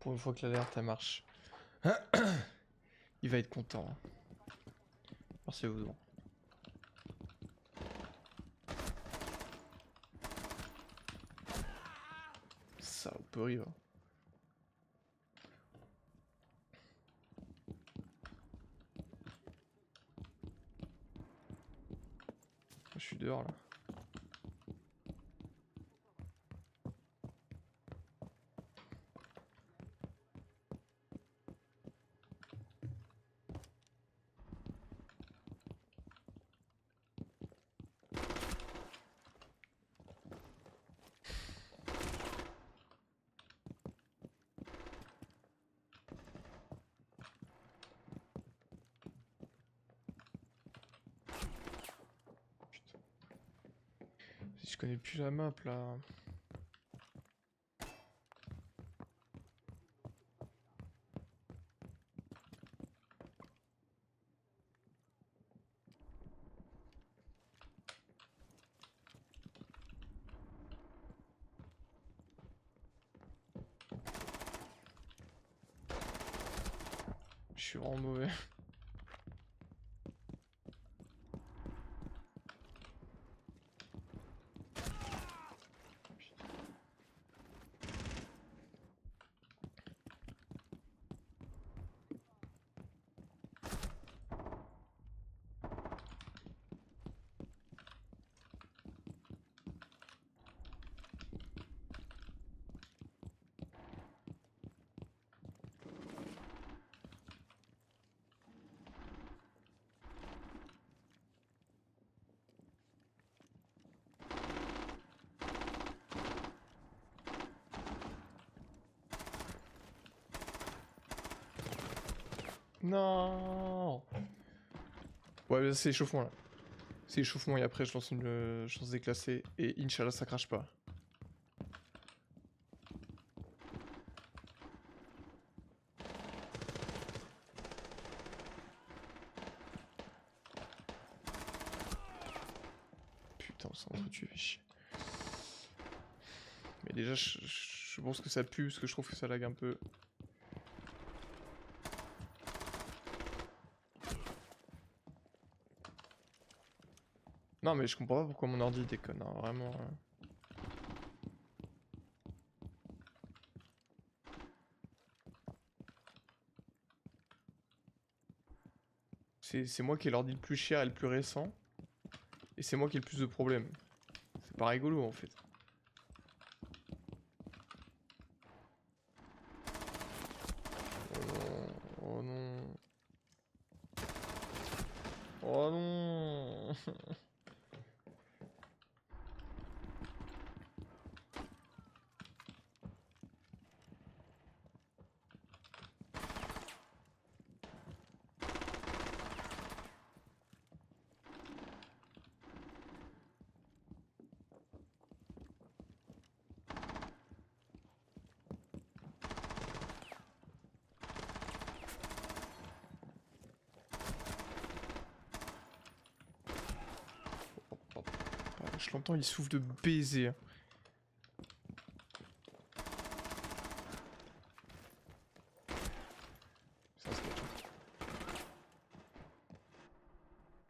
Pour une fois que l'alerte elle marche. Il va être content. Merci vous. Ça peut rire. Je suis dehors là. Je connais plus la map là. Je suis vraiment mauvais. Non. Ouais, c'est échauffement là. C'est échauffement et après je lance une chance déclassée et Inch'Allah ça crache pas. Putain, on s'est entretué, fait chier. Mais déjà, je pense que ça pue parce que je trouve que ça lag un peu. Non, mais je comprends pas pourquoi mon ordi déconne, hein, vraiment. C'est moi qui ai l'ordi le plus cher et le plus récent. Et c'est moi qui ai le plus de problèmes. C'est pas rigolo en fait. Oh non. Oh non. Je l'entends, il souffle de baiser. Ça, c'est pas tout.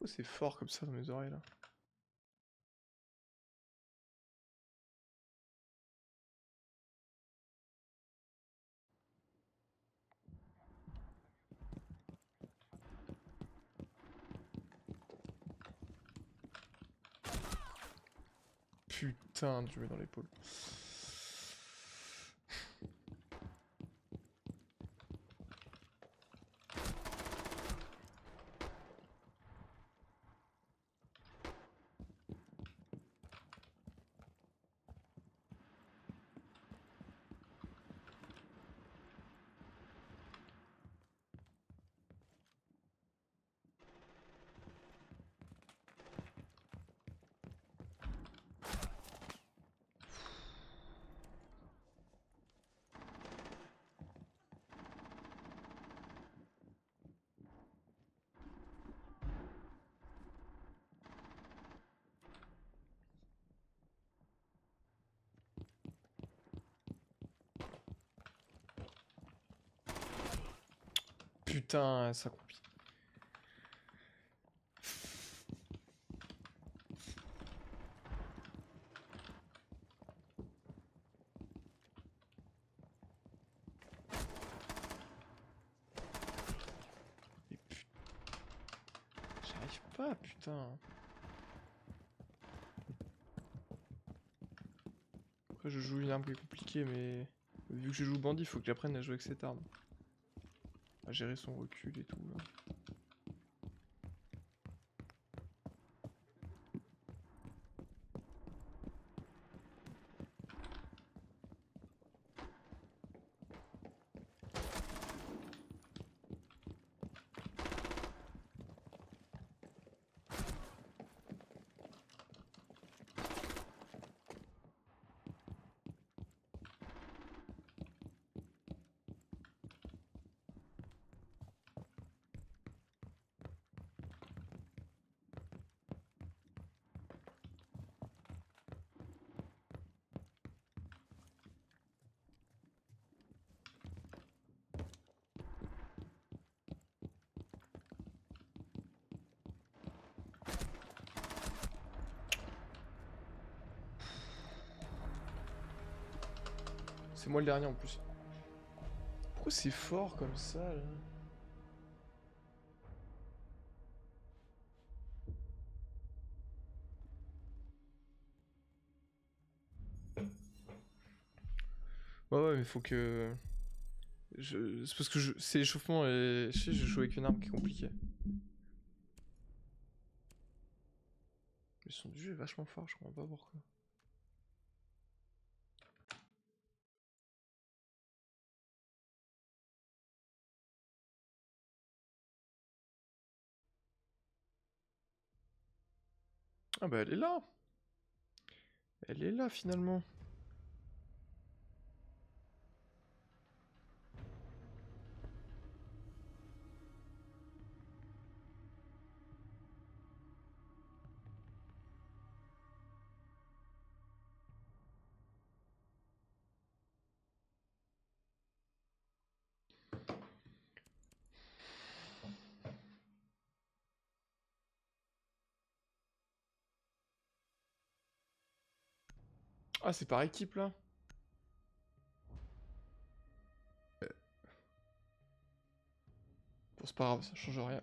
Oh, c'est fort comme ça dans mes oreilles là. Putain, tu mets dans l'épaule. putain, ça complique. J'arrive pas, putain. Après, je joue une arme qui est compliquée, mais vu que je joue bandit, il faut que j'apprenne à jouer avec cette arme. À gérer son recul et tout. Là. C'est moi le dernier en plus. Pourquoi c'est fort comme ça là? Ouais, mais faut que... C'est parce que c'est l'échauffement et je sais, je joue avec une arme qui est compliquée. Le son du jeu est vachement fort, je comprends pas pourquoi. Ah bah elle est là. Elle est là finalement. Ah c'est par équipe là. Bon c'est pas grave, ça change rien.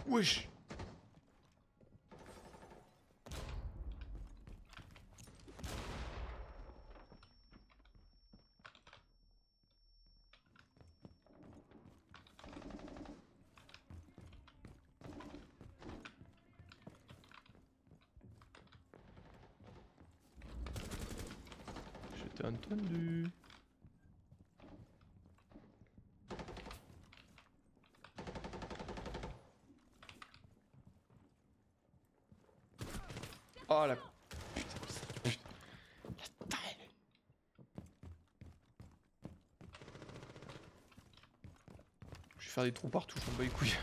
Wesh. J'étais entendu. Oh la... Putain. La taille. Je vais faire des trous partout, je m'en bats les couilles.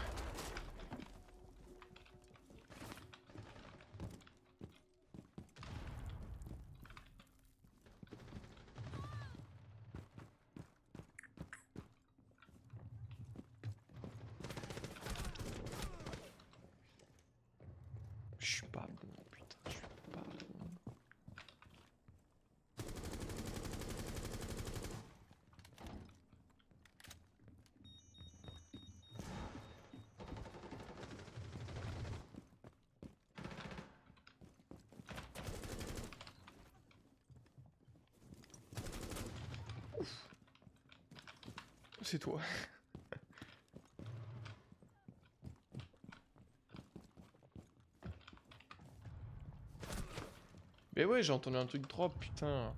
Je suis pas bon, putain, je suis pas bon. C'est toi. Mais ouais, j'ai entendu un truc drop, putain.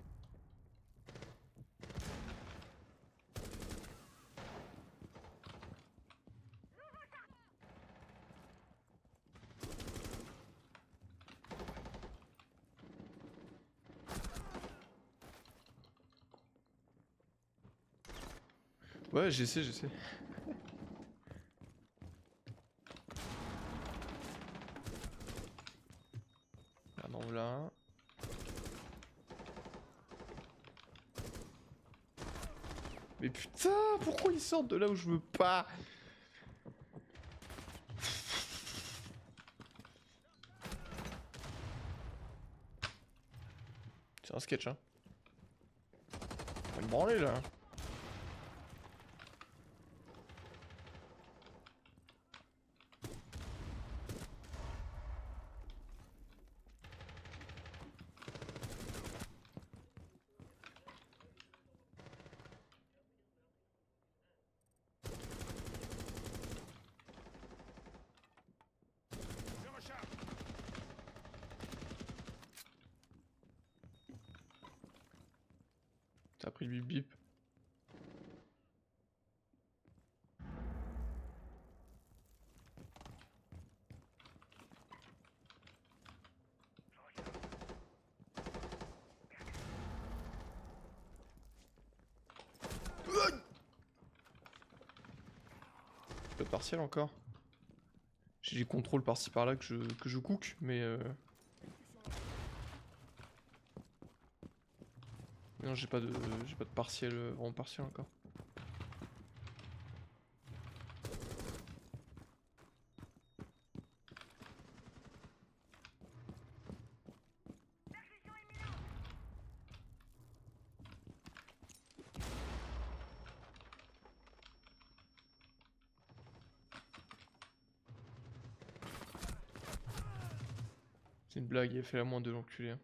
Ouais, j'essaie, j'essaie. Ah non, là. Mais putain, pourquoi ils sortent de là où je veux pas? C'est un sketch, hein. On va me branler là. T'as pris le bip bip. Pas de partiel encore. J'ai des contrôles par-ci par-là que je cook, mais non, j'ai pas de partiel, vraiment partiel encore. C'est une blague, il a fait la moins de l'enculé. Hein.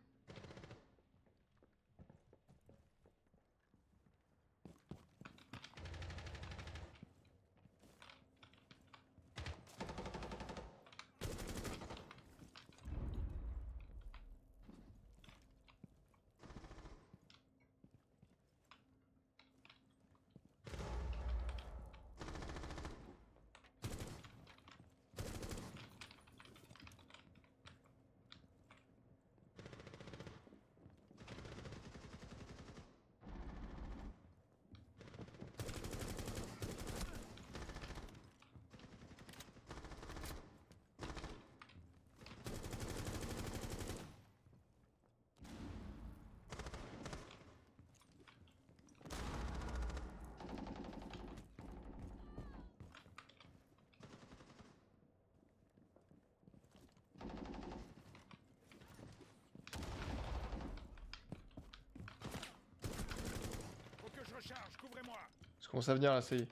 Ça commence à venir là, ça y est.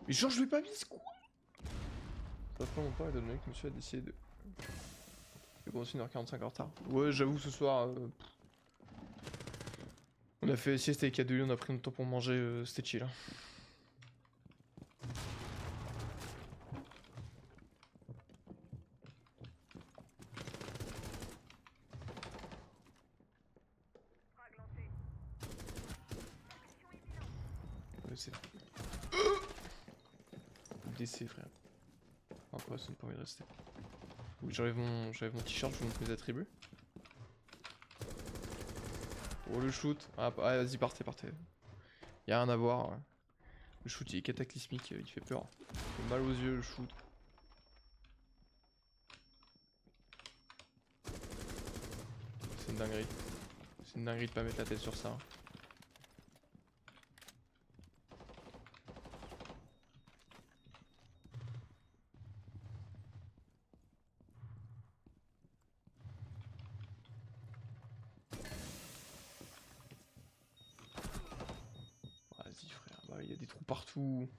Mais genre je l'ai pas mise quoi. Ça fait pas longtemps étant donné que monsieur a décidé de... Je commencer 1h45 en retard. Ouais, j'avoue ce soir... On a fait sieste avec Adeli, on a pris notre temps pour manger, c'était chill. Hein. Ouais, c'est... DC frère. Après ça ne pas envie de rester. Oui, j'enlève mon t-shirt, je vous montre mes attributs. Oh le shoot. Ah, vas-y partez, partez. Y'a rien à voir. Ouais. Le shoot il est cataclysmique, il fait peur. Il fait mal aux yeux le shoot. C'est une dinguerie. C'est une dinguerie de pas mettre la tête sur ça. Hein. Vas-y frère, bah il y a des trous partout.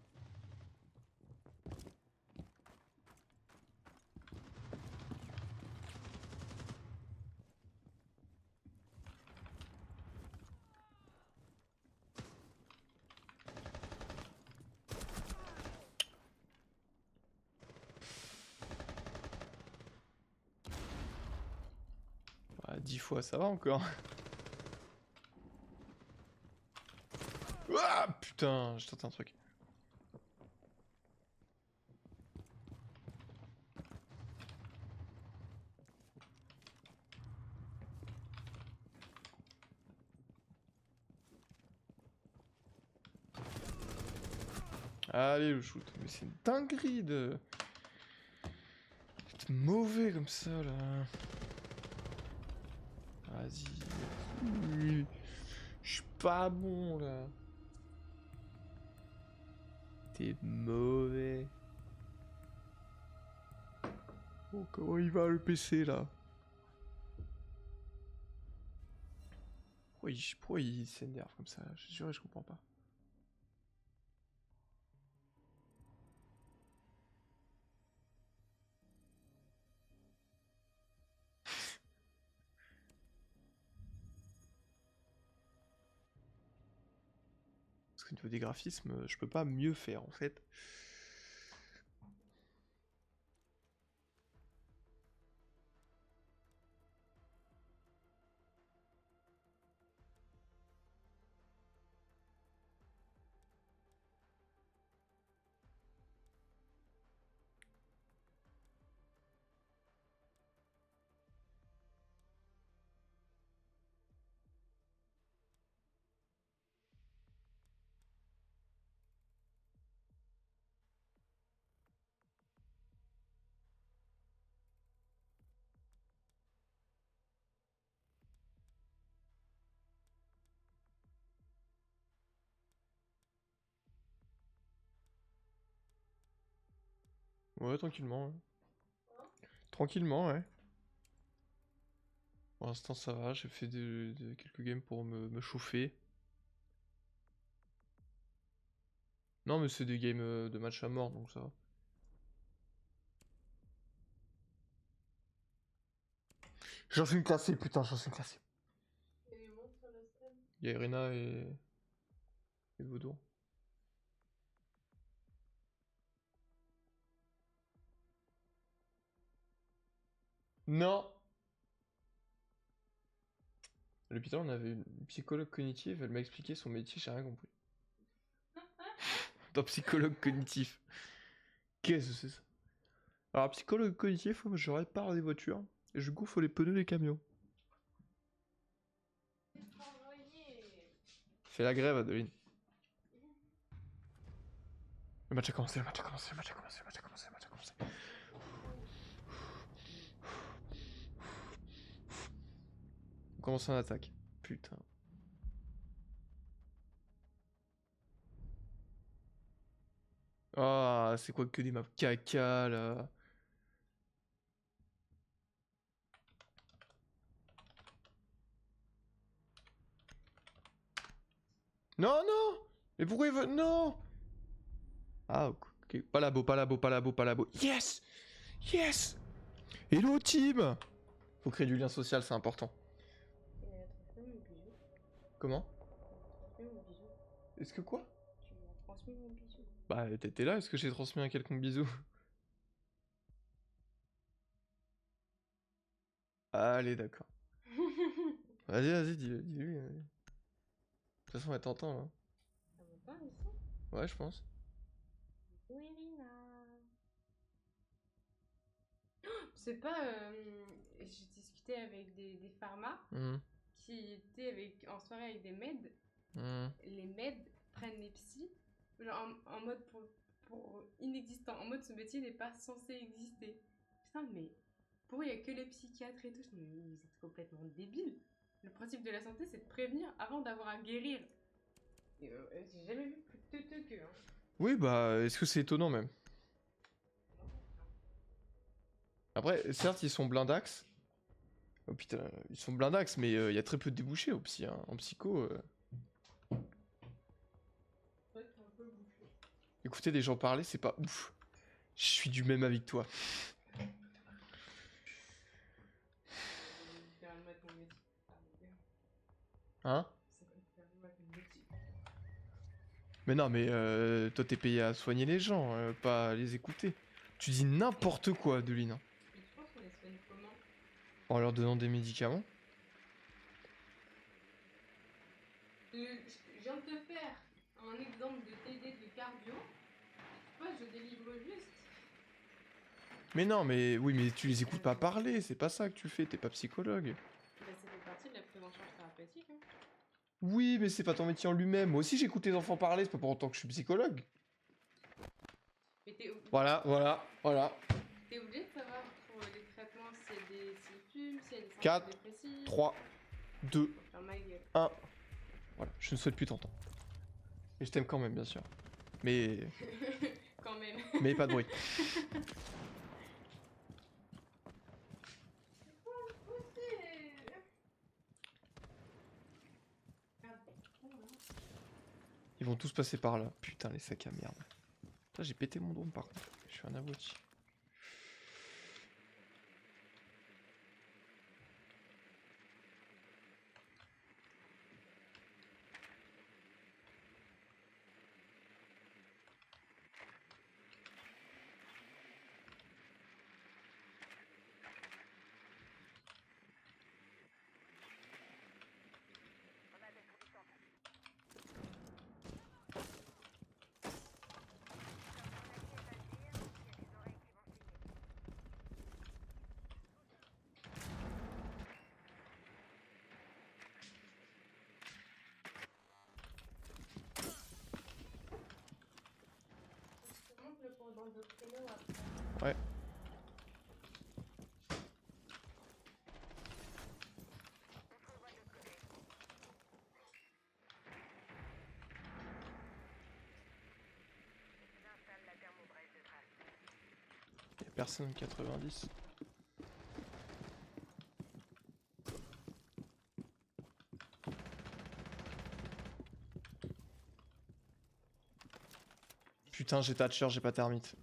Bah 10 fois ça va encore. Ah putain, j'ai tenté un truc. Allez, le shoot. Mais c'est une dinguerie de... d'être mauvais comme ça, là. Vas-y. Je suis pas bon, là. T'es mauvais. Oh, comment il va, le PC, là? Pourquoi il s'énerve comme ça? Je jure, je comprends pas. Parce qu'au niveau des graphismes, je peux pas mieux faire, en fait. Ouais, tranquillement. Ouais. Tranquillement, ouais. Pour l'instant, ça va. J'ai fait quelques games pour me chauffer. Non, mais c'est des games de match à mort, donc ça va. J'en suis une classée, putain, j'en suis une classée. Il y a Irina et Vaudour. Non! À l'hôpital, on avait une psychologue cognitive, elle m'a expliqué son métier, j'ai rien compris. Dans psychologue cognitif. Qu'est-ce que c'est ça? Alors, psychologue cognitif, moi, je répare des voitures et je gonfle les pneus des camions. Fais la grève, Adeline. Le match a commencé, le match a commencé, le match a commencé, le match a commencé, le match a commencé. On commence en attaque. Putain. Ah, c'est quoi que des maps caca là? Non, non! Mais pourquoi il veut. Non! Ah, ok. Pas la beau, pas la beau, pas la beau, pas la beau. Yes! Yes! Hello team! Faut créer du lien social, c'est important. Comment? Est-ce que quoi? Tu m'as transmis mon bisou. Bah, t'étais là, est-ce que j'ai transmis un quelconque bisou? Allez, d'accord. Vas-y, vas-y, dis-lui. De toute façon, elle t'entend là. Ça va pas ici? Ouais, je pense. Coucou Irina. C'est pas. J'ai discuté avec des pharma Mhm. qui étaient en soirée avec des meds. Mhm. Les meds prennent les psys genre en mode pour inexistant. En mode ce métier n'est pas censé exister. Putain, mais pourquoi il n'y a que les psychiatres et tout? Mais vous êtes complètement débiles. Le principe de la santé, c'est de prévenir avant d'avoir à guérir. J'ai jamais vu plus teuteux qu'eux. Hein. Oui, bah, est-ce que c'est étonnant même? Après, certes, ils sont blindax. Oh putain, ils sont blindax, mais il y a très peu de débouchés au psy. Hein. En psycho. Écouter des gens parler, c'est pas ouf. Je suis du même avis que toi. Hein? Mais non, mais toi t'es payé à soigner les gens, pas à les écouter. Tu dis n'importe quoi, Adeline. Hein. Et tu penses qu'on les soigne comment? En leur donnant des médicaments. Je viens de te faire un exemple de TD de cardio. Moi, je délivre juste. Mais non, mais oui, mais tu les écoutes pas parler, c'est pas ça que tu fais, t'es pas psychologue. Bah, ça fait partie de la prise en charge thérapeutique. Hein. Oui, mais c'est pas ton métier en lui-même. Moi aussi j'écoute les enfants parler, c'est pas pour autant que je suis psychologue. Voilà, voilà, voilà. T'es obligé de savoir pour les traitements s'il fume, s'il y a des symptômes 4, dépressifs. 3, 2, Faut faire ma gueule. 1. Voilà, je ne souhaite plus t'entendre. Et je t'aime quand même, bien sûr. Mais... Quand même. Mais pas de bruit. Ils vont tous passer par là. Putain, les sacs à merde. Putain, j'ai pété mon drone par contre. Je suis un abruti. Ouais. Y'a personne 90. Putain, j'ai Thatcher, j'ai pas Thermite.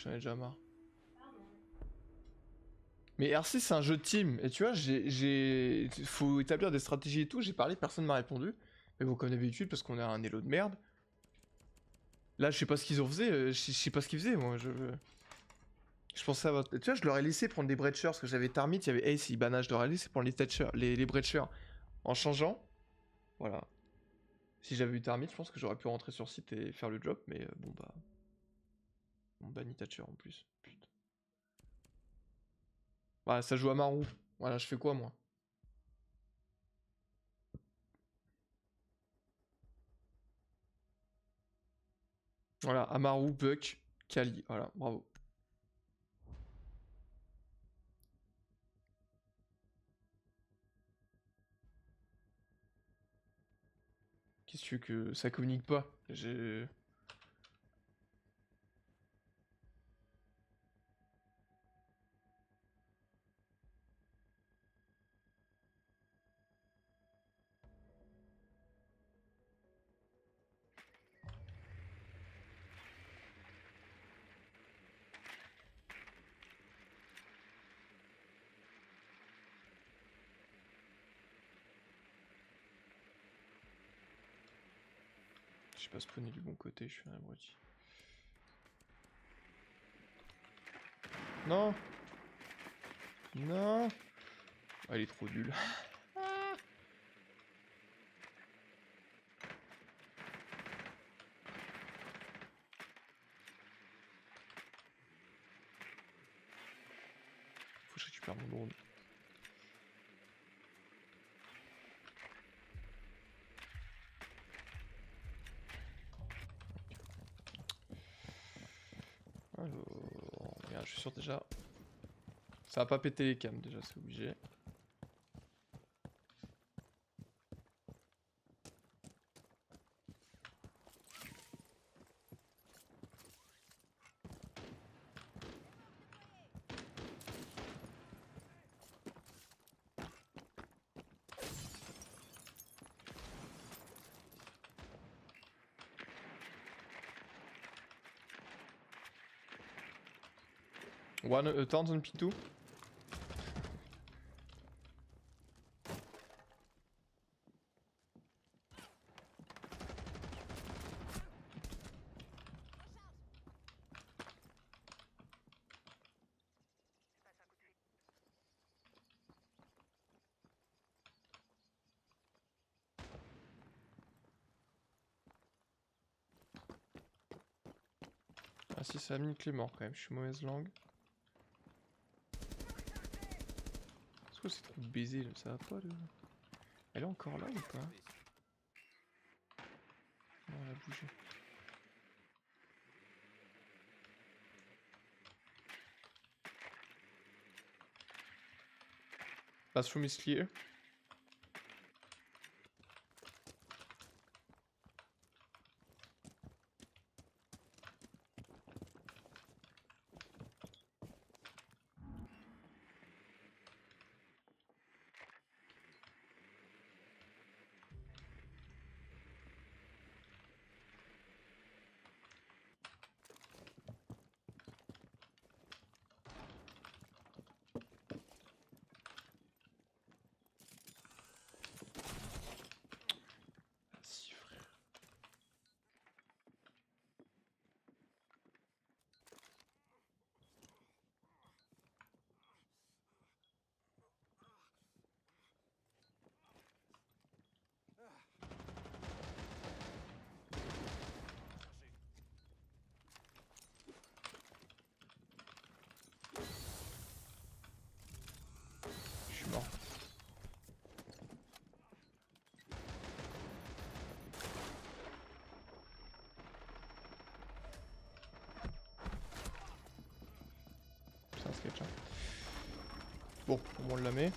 J'en ai déjà marre. Mais RC c'est un jeu de team, et tu vois, faut établir des stratégies et tout, j'ai parlé, personne m'a répondu. Mais bon, comme d'habitude, parce qu'on a un elo de merde. Là, je sais pas ce qu'ils ont fait, je sais pas ce qu'ils faisaient, moi, Je pensais à votre... Tu vois, je leur ai laissé prendre des breachers, parce que j'avais Tarmit, il y avait Ace, Ibana, je leur ai laissé prendre les Thatchers, les breachers. En changeant, voilà. Si j'avais eu Tarmit, je pense que j'aurais pu rentrer sur site et faire le job, mais bon bah... On bannit Thatcher en plus, putain. Bah, ça joue à Marou. Voilà, je fais quoi, moi? Voilà, Amaru, Buck, Kali, voilà, bravo. Qu'est-ce que tu veux que ça communique pas? J'ai... Je sais pas spawner du bon côté, je suis un abruti. Non! Non! Ah, il est trop nul. Faut que je récupère mon drone. Alors... Regarde, je suis sûr déjà... Ça va pas péter les cams déjà, c'est obligé. One turns on P2. Ah si, ça a mis une clé mort quand même, je suis mauvaise langue. Est-ce que c'est trop baisé là, ça va pas là? Elle est encore là ou pas? Non, elle a bougé. Bathroom is clear. Ah si frère. Je suis mort. C'est un sketch hein. Bon, au moins on la met.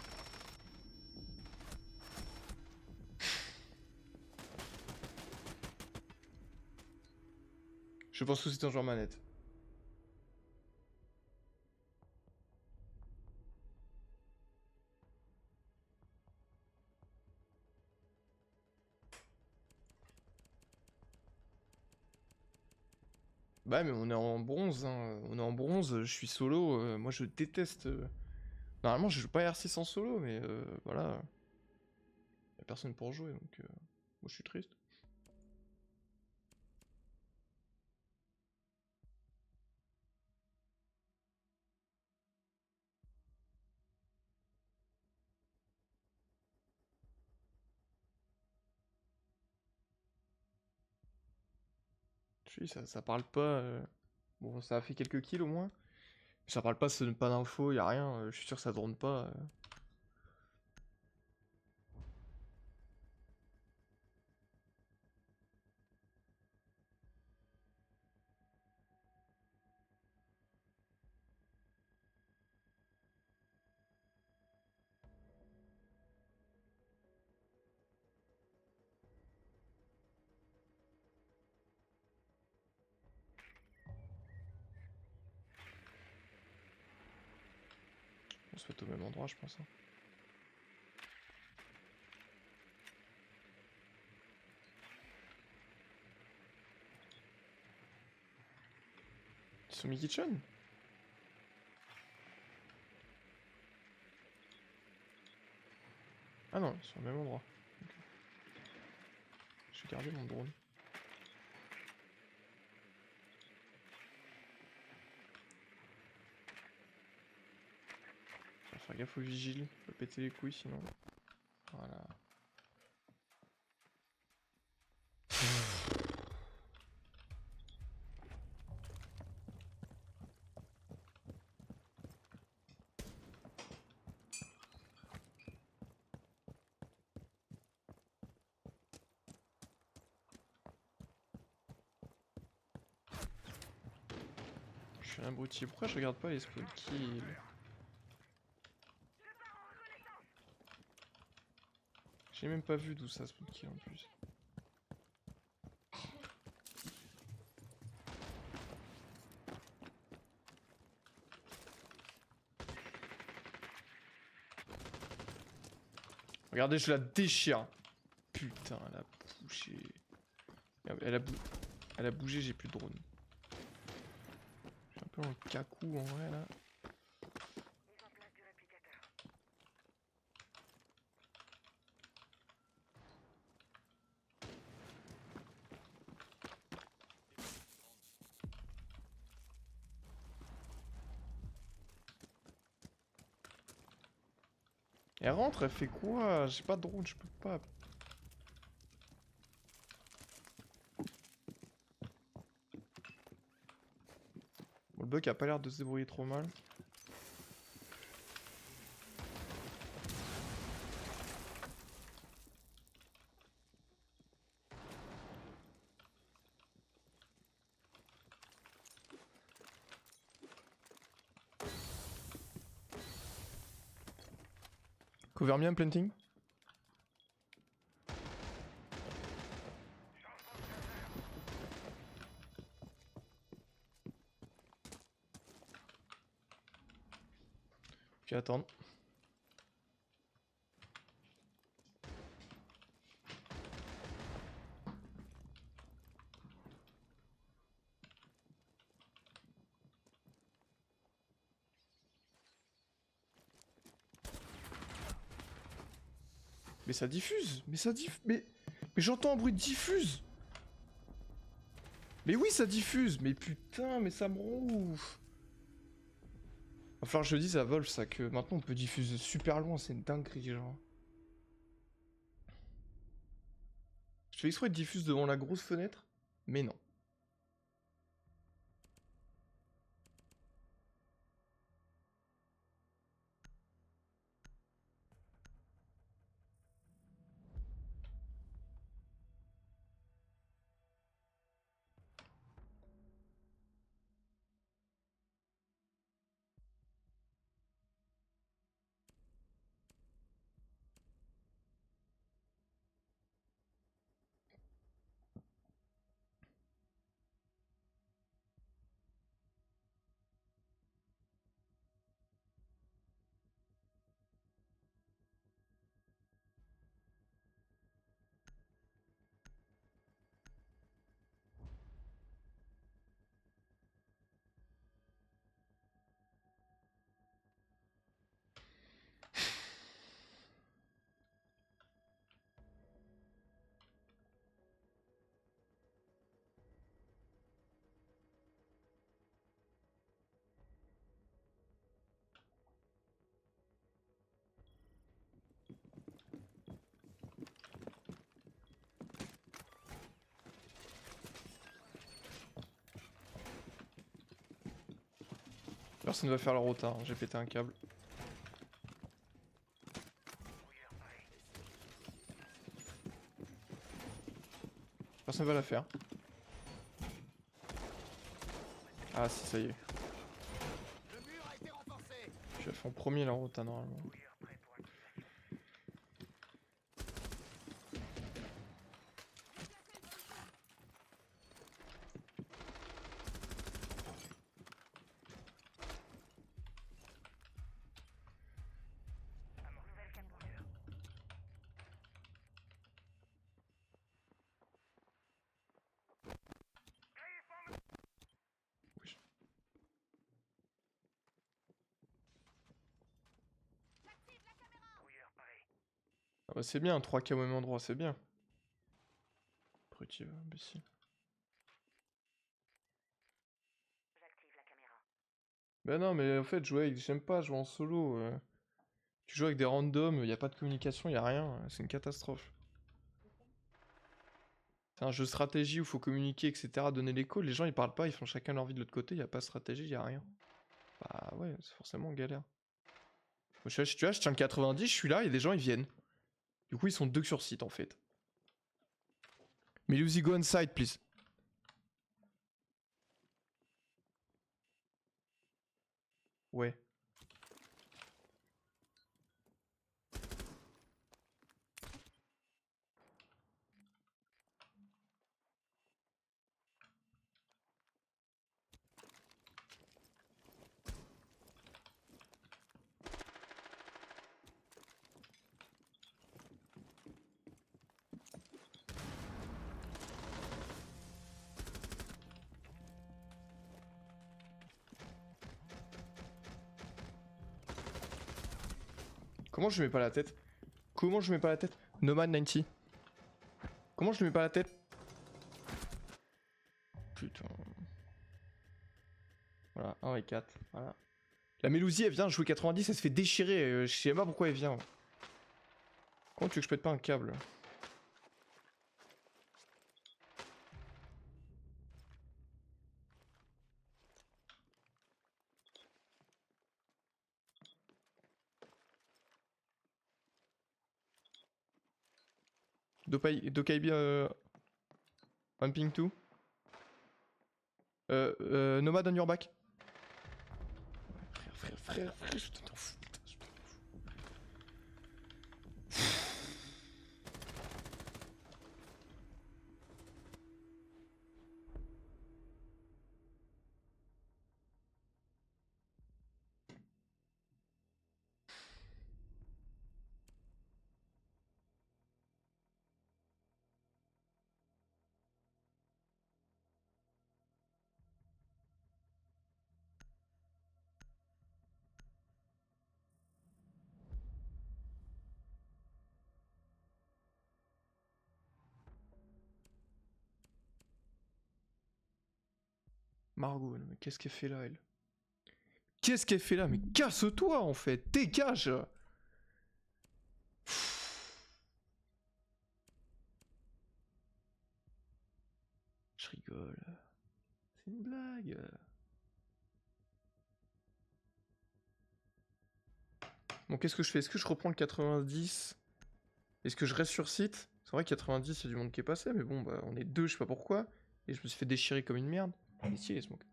Je pense que c'est un joueur manette. Bah mais on est en bronze, hein. On est en bronze, je suis solo, moi je déteste... Normalement je joue pas R6 en solo, mais voilà. Y'a personne pour jouer, donc moi je suis triste. Je dis, ça parle pas... Bon, ça a fait quelques kills au moins. Ça parle pas, ça donne pas d'infos, y'a rien, je suis sûr que ça tourne pas. On se fait au même endroit, je pense. Hein. Ils sont mi-kitchen? Ah non, ils sont au même endroit. Okay. Je vais garder mon drone. Je vais faire gaffe au vigile, faut péter les couilles sinon. Voilà. Je suis un abruti, pourquoi je regarde pas les spawn kills? J'ai même pas vu d'où ça spawn kill en plus. Regardez, je la déchire. Putain, elle a bougé. Elle a bougé, j'ai plus de drone. Je suis un peu en cacou en vrai là. Elle rentre, elle fait quoi? J'ai pas de drone, je peux pas. Buck a pas l'air de se débrouiller trop mal. Cover me, I'm planting. Ok, attendre. Mais ça diffuse. Mais ça diffuse. Mais j'entends un bruit de diffuse. Mais oui, ça diffuse. Mais putain, mais ça me rend ouf. Va falloir que je le dise à Wolf, ça, que maintenant on peut diffuser super loin, c'est une dinguerie, genre. Je fais exprès de diffuse devant la grosse fenêtre, mais non. Personne va faire la rota, hein, j'ai pété un câble. Personne va la faire. Ah si, ça y est. Je vais faire en premier la rota normalement. Ah bah c'est bien, 3K au même endroit, c'est bien. Abruti, imbécile. Bah non, mais en fait, j'aime pas jouer en solo. Tu joues avec des randoms, y a pas de communication, y a rien, c'est une catastrophe. C'est un jeu stratégie où faut communiquer, etc., donner les calls, les gens ils parlent pas, ils font chacun leur vie de l'autre côté, y a pas de stratégie, y a rien. Bah ouais, c'est forcément galère. Moi, tu vois, je tiens le 90, je suis là, et des gens ils viennent. Du coup, ils sont 2 sur site en fait. Mais Lucy, go on side, please. Ouais. Comment je lui mets pas la tête? Comment je lui mets pas la tête? Nomad 90. Comment je lui mets pas la tête? Putain. Voilà, 1 et 4. Voilà. La Mélousie, elle vient jouer 90, elle se fait déchirer. Je sais pas pourquoi elle vient. Comment tu veux que je pète pas un câble? Dokaibi on ping 2. Nomad on your back. Frère, je t'en fous. Putain, je t'en fous. Margot, mais qu'est-ce qu'elle fait là, elle? Qu'est-ce qu'elle fait là? Mais casse-toi en fait! Dégage! Je rigole. C'est une blague. Bon, qu'est-ce que je fais? Est-ce que je reprends le 90? Est-ce que je reste sur site? C'est vrai, 90, il y a du monde qui est passé, mais bon, bah, on est deux, je sais pas pourquoi. Et je me suis fait déchirer comme une merde. Il est stylé, Smoke.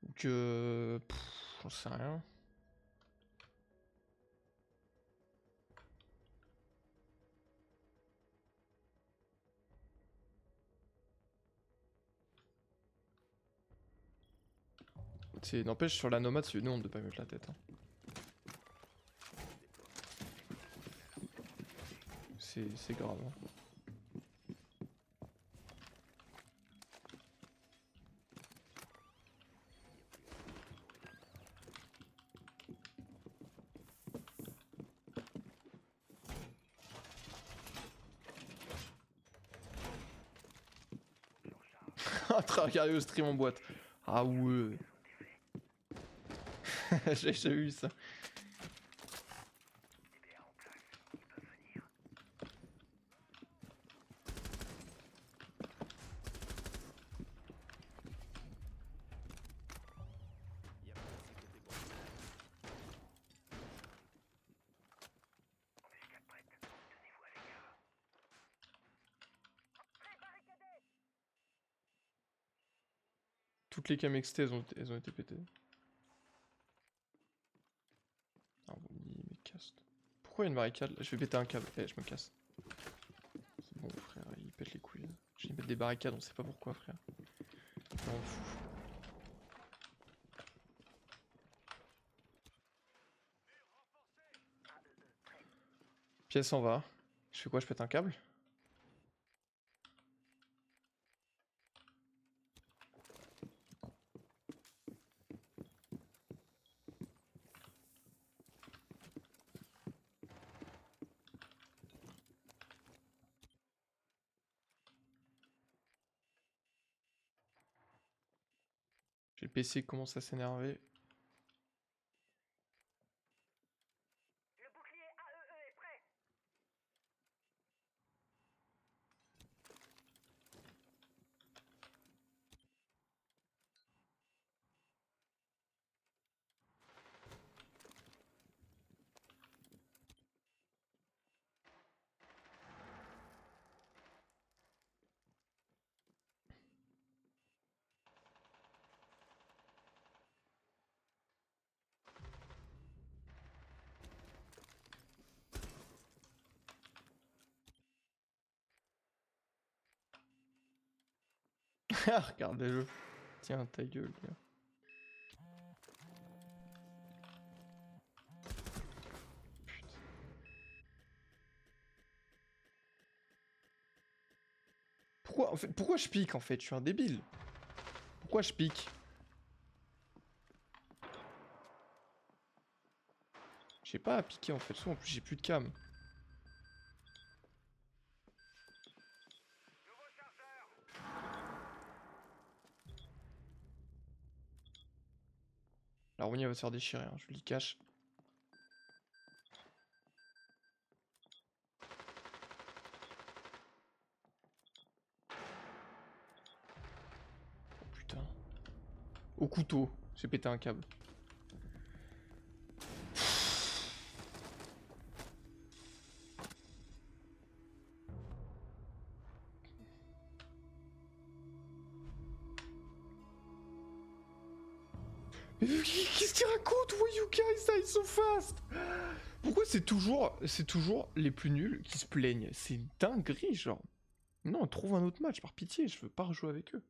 Donc, j'en sais rien. N'empêche, sur la nomade, c'est une honte de pas mettre la tête. Hein. C'est grave. Hein. En train de regarder le stream en boîte. Ah ouais. J'ai jamais vu ça. Toutes les cams XT, elles ont été pétées. Ah bon, mais casse. Pourquoi il y a une barricade là? Je vais péter un câble. Eh, je me casse. C'est bon, frère, il pète les couilles. Je vais mettre des barricades, on sait pas pourquoi, frère. Je m'en fous. Pièce en va. Je fais quoi? Je pète un câble? J'ai le PC qui commence à s'énerver. Le bouclier AEE est prêt. Regardez-le. Tiens, ta gueule, gars. Putain. Pourquoi je pique en fait? Je suis un débile. Pourquoi je pique? J'ai pas à piquer en fait. En plus, j'ai plus de cam. La Rounia va se faire déchirer, hein, je lui cache. Oh putain. Au couteau, j'ai pété un câble. Mais qu'est-ce qu'il raconte? Why you guys die so fast? Pourquoi c'est toujours les plus nuls qui se plaignent? C'est une dinguerie, genre. Non, trouve un autre match, par pitié, je veux pas rejouer avec eux.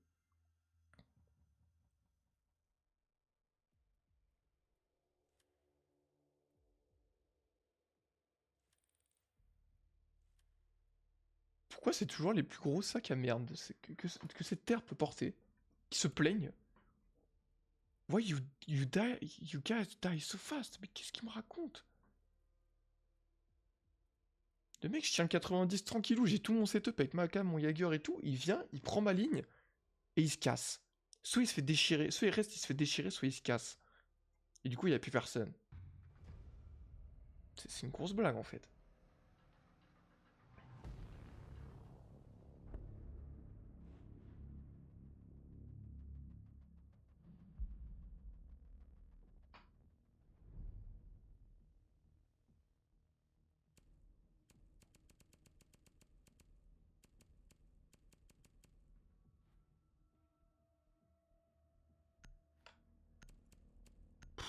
Pourquoi c'est toujours les plus gros sacs à merde que cette terre peut porter? Qui se plaignent? Why you guys die so fast? Mais qu'est-ce qu'il me raconte? Le mec, je tiens le 90 tranquillou, j'ai tout mon setup avec ma cam, mon Jaeger et tout, il vient, il prend ma ligne, et il se casse. Soit il se fait déchirer, soit il reste, il se fait déchirer, soit il se casse. Et du coup, il n'y a plus personne. C'est une grosse blague en fait.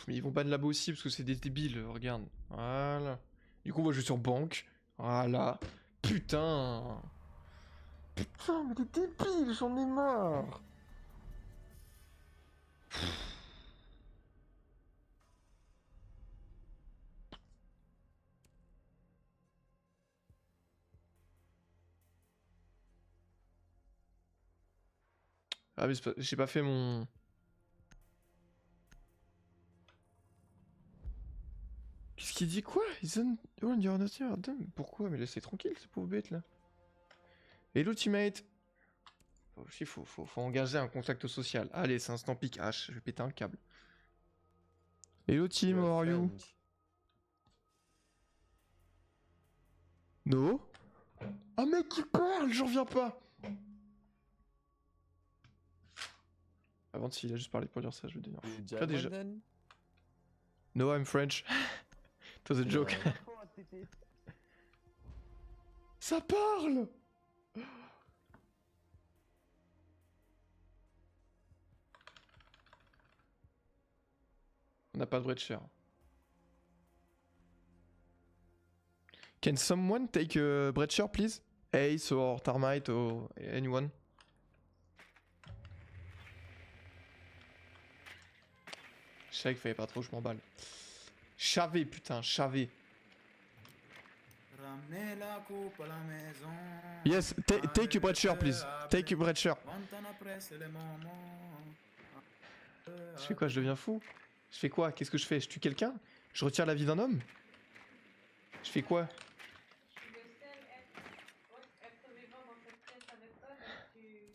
Mais ils vont ban là-bas aussi parce que c'est des débiles, regarde. Voilà. Du coup, on va jouer sur banque. Voilà. Putain. Putain, mais des débiles, j'en ai marre. Ah, mais j'ai pas fait mon... Qu'est-ce qu'il dit quoi? Pourquoi? Mais laissez tranquille, ce pauvre bête là. Hello teammate. Faut engager un contact social. Allez, c'est instant pick H, je vais péter un câble. Hello team, how are you? No? Ah mec, il parle, j'en reviens pas. Avant s'il a juste parlé pour dire ça, je vais devenir fou. Là déjà. No, I'm French. It was a joke. Ça parle! On n'a pas de breacher. Can someone take a breacher, please? Ace or Termite or anyone? Je savais qu'il fallait pas trop, je m'emballe. Chavé, putain, chavé. Ramenez la coupe à la maison. Yes, take a breacher, please. Take a breacher. Je fais quoi? Je deviens fou? Je fais quoi? Qu'est-ce que je fais? Je tue quelqu'un? Je retire la vie d'un homme? Je fais quoi? Je suis le seul être vivant dans cette pièce avec toi, donc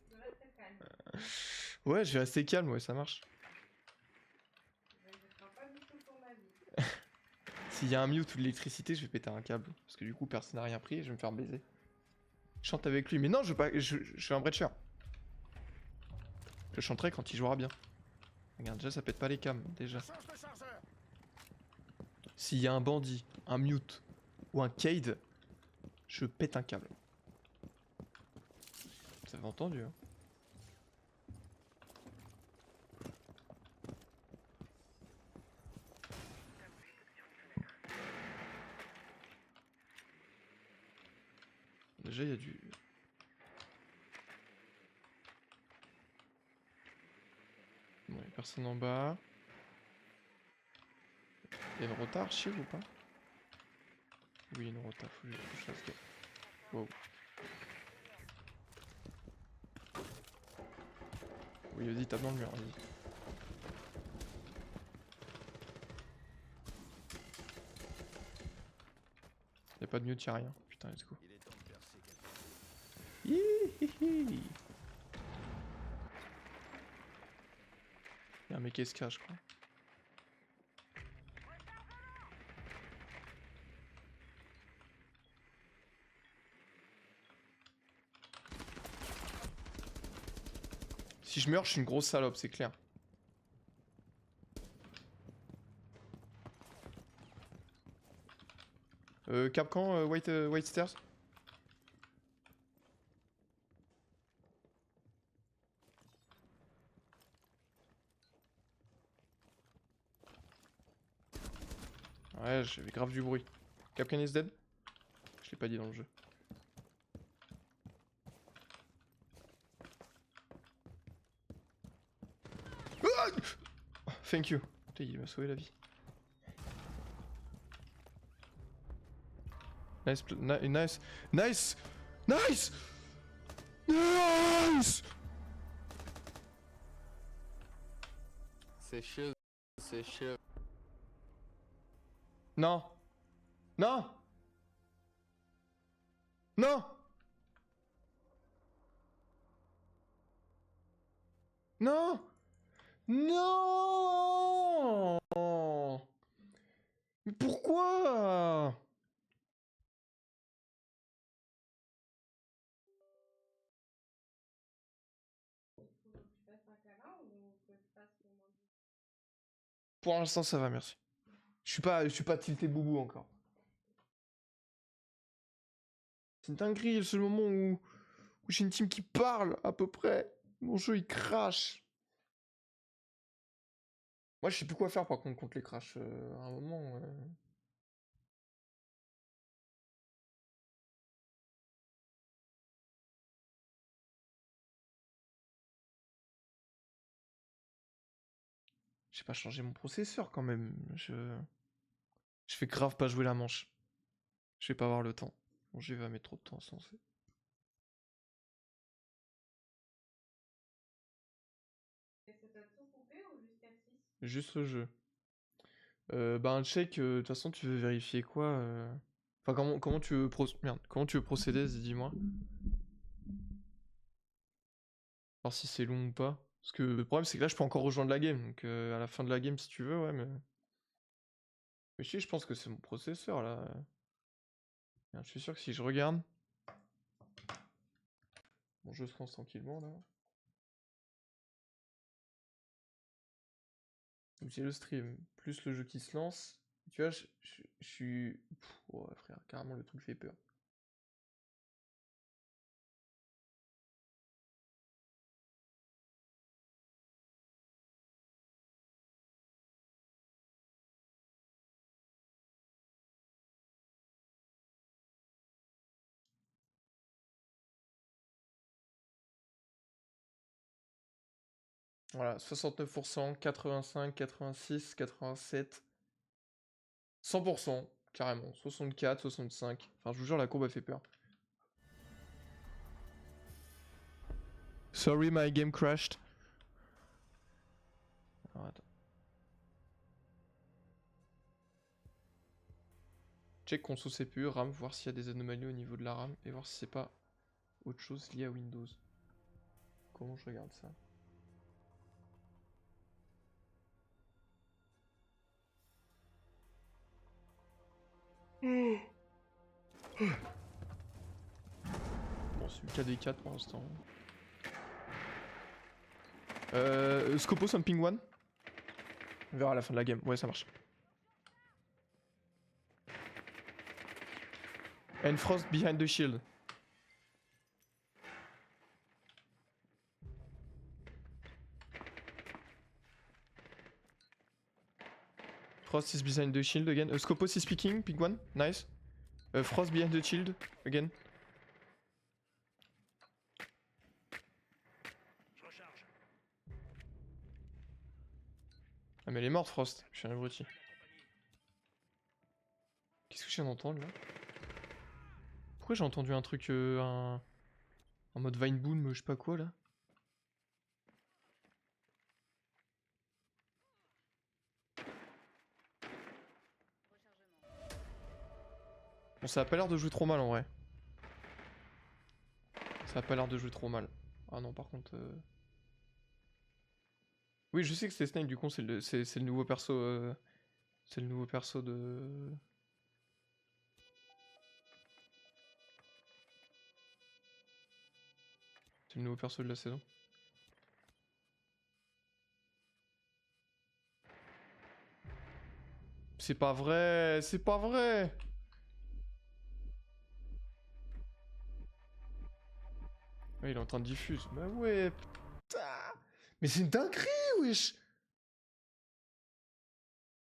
tu restes calme. Ouais, je vais rester calme, ouais, ça marche. Je ne crains pas du tout pour ma vie. S'il y a un mute ou de l'électricité, je vais péter un câble. Parce que du coup, personne n'a rien pris et je vais me faire baiser. Je chante avec lui. Mais non, je veux pas. Je fais un breacher. Je chanterai quand il jouera bien. Regarde, déjà, ça pète pas les cams. Déjà. S'il y a un bandit, un mute ou un Cade, je pète un câble. Vous avez entendu, hein? Déjà, il y a du... Bon, il y a personne en bas. Il y a une rota archive ou pas? Oui, une rota, faut que je fasse gaffe. Wow. Oui, vas-y, tape dans le mur, vas-y. Y'a pas de mute, y'a rien. Putain, let's go. Hihihi. Y'a un mec SK, je crois. Si je meurs, je suis une grosse salope, c'est clair. Capcan, white stairs. Ouais, j'avais grave du bruit. Capcan is dead? Je l'ai pas dit dans le jeu. Ah, thank you. Putain, il m'a sauvé la vie. Nice, nice, nice, nice, nice. C'est chill, c'est chill. Non, non, non, non, non. Mais pourquoi? Faut que tu fasses un câlin ou que tu fasses le moins de- Pour l'instant, ça va, merci. Je suis pas tilté boubou encore. C'est une dinguerie, le seul moment où j'ai une team qui parle, à peu près. Mon jeu, il crache. Moi, je sais plus quoi faire, par contre les crashs. À un moment... J'ai pas changé mon processeur, quand même. Je fais grave pas jouer la manche. Je vais pas avoir le temps. Mon jeu va mettre trop de temps à se lancer. Et ça t'a tout coupé ou jusqu'à 6? Juste le jeu. Bah, un check, de toute façon, tu veux vérifier quoi Enfin, comment tu veux Merde, comment tu veux procéder, dis-moi. Voir si c'est long ou pas. Parce que le problème, c'est que là, je peux encore rejoindre la game. Donc, à la fin de la game, si tu veux, ouais, mais... Mais si, je pense que c'est mon processeur, là. Merde, je suis sûr que si je regarde... Mon jeu se lance tranquillement, là. Donc, j'ai le stream, plus le jeu qui se lance. Tu vois, je suis... Pff, ouais, frère, carrément, le truc fait peur. Voilà, 69%, 85, 86, 87, 100%, carrément, 64, 65. Enfin, je vous jure, la courbe, elle fait peur. Sorry, my game crashed. Alors, attends. Check console CPU, RAM, voir s'il y a des anomalies au niveau de la RAM et voir si c'est pas autre chose lié à Windows. Comment je regarde ça? Bon, c'est le KD4 pour l'instant. Scopos on ping 1. On verra à la fin de la game. Ouais, ça marche. And Frost behind the shield. Frost is behind the shield again. Scopos is speaking, ping 1. Nice. Frost behind the shield again. Ah mais elle est morte Frost, je suis un abruti. Qu'est-ce que je viens d'entendre là? Pourquoi j'ai entendu un truc en mode Vine Boom, je sais pas quoi là? Bon, ça a pas l'air de jouer trop mal en vrai. Ça a pas l'air de jouer trop mal. Ah non, par contre... Oui, je sais que c'est Snake, du coup, c'est le nouveau perso... C'est le nouveau perso de... C'est le nouveau perso de la saison. C'est pas vrai, c'est pas vrai. Ouais, il est en train de diffuser. Bah ouais, putain. Mais c'est une dinguerie, wesh.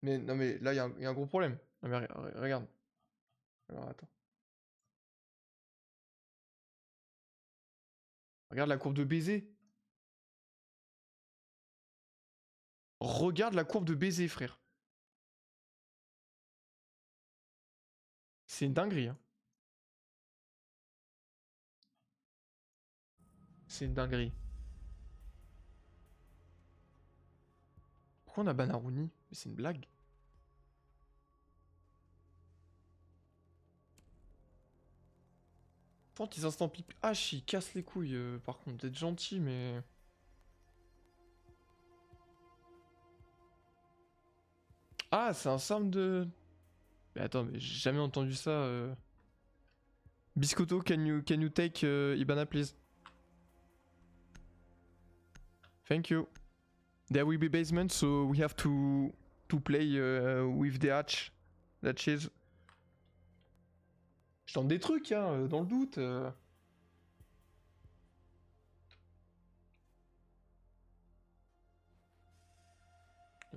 Mais non mais là, il y a un gros problème. Non mais regarde. Alors attends. Regarde la courbe de baiser. Regarde la courbe de baiser, frère. C'est une dinguerie, hein. C'est une dinguerie. Pourquoi on a Banaruni? Mais c'est une blague. Tant tes instants pipi H, ils cassent les couilles. Par contre, d'être gentil, mais... Ah, c'est un sound de... Mais attends, mais j'ai jamais entendu ça. Biscotto, can you take Ibana, please? Thank you. There will be basement, so we have to play with the hatch. That is. Je tente des trucs, hein, dans le doute. Il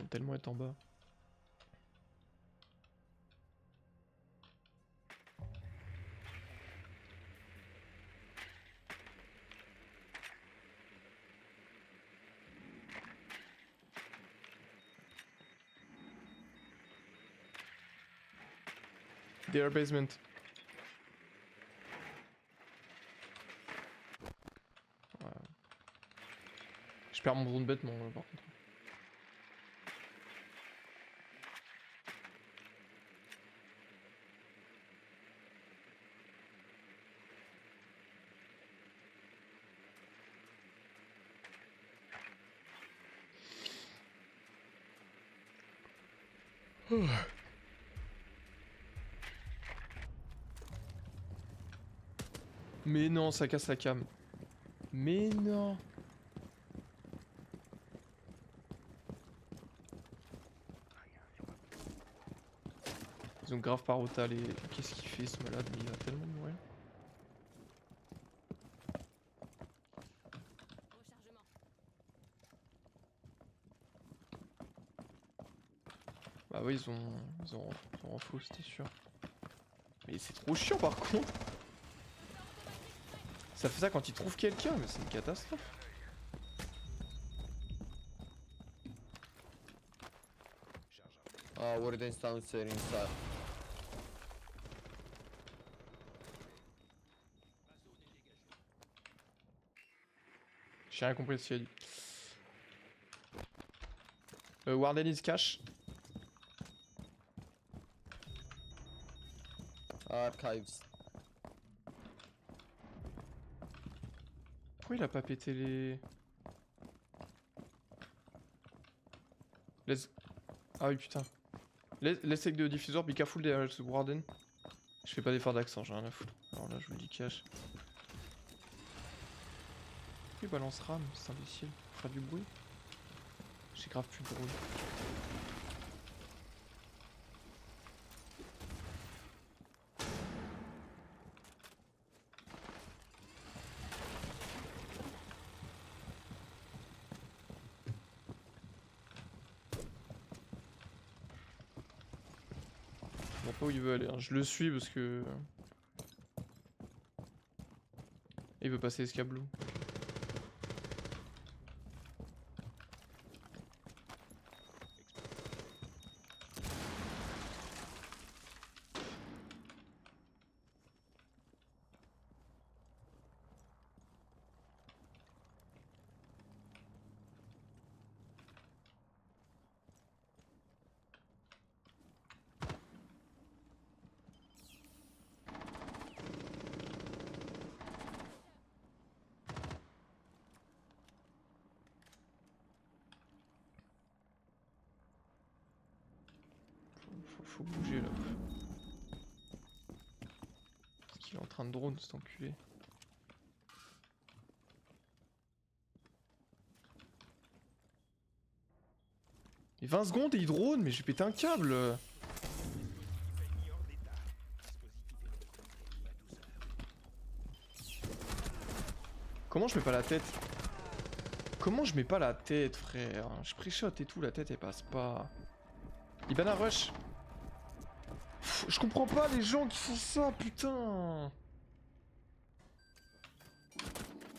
va tellement être en bas. Their basement. Ouais. Je perds mon drone bêtement par contre. Mais non, ça casse la cam. Mais non. Ils ont grave pas rota les... Qu'est-ce qu'il fait ce malade? Mais il va tellement mourir. Bah oui, ils ont renfou, c'était sûr. Mais c'est trop chiant par contre. Ça fait ça quand ils trouvent quelqu'un, mais c'est une catastrophe. Oh, Warden downstairs inside. J'ai rien compris de ce qu'il a dit. Warden is cash. Archives. Pourquoi il a pas pété les... Ah oui putain. Let's take the diffusor, be careful there's Warden. Je fais pas d'effort d'accent, j'ai rien à foutre. Alors là je vous dis cash. Pourquoi il balance RAM, c'est imbécile? Pour faire du bruit? J'ai grave plus de bruit. Je vois pas où il veut aller, hein. Je le suis parce que... Il veut passer escablou. Faut bouger là. Parce qu'il est en train de drone cet enculé. Et 20 secondes et il drone, mais j'ai pété un câble. Comment je mets pas la tête? Comment je mets pas la tête, frère? Je pré-shot et tout, la tête elle passe pas. Ibana rush. Je comprends pas les gens qui font ça, putain.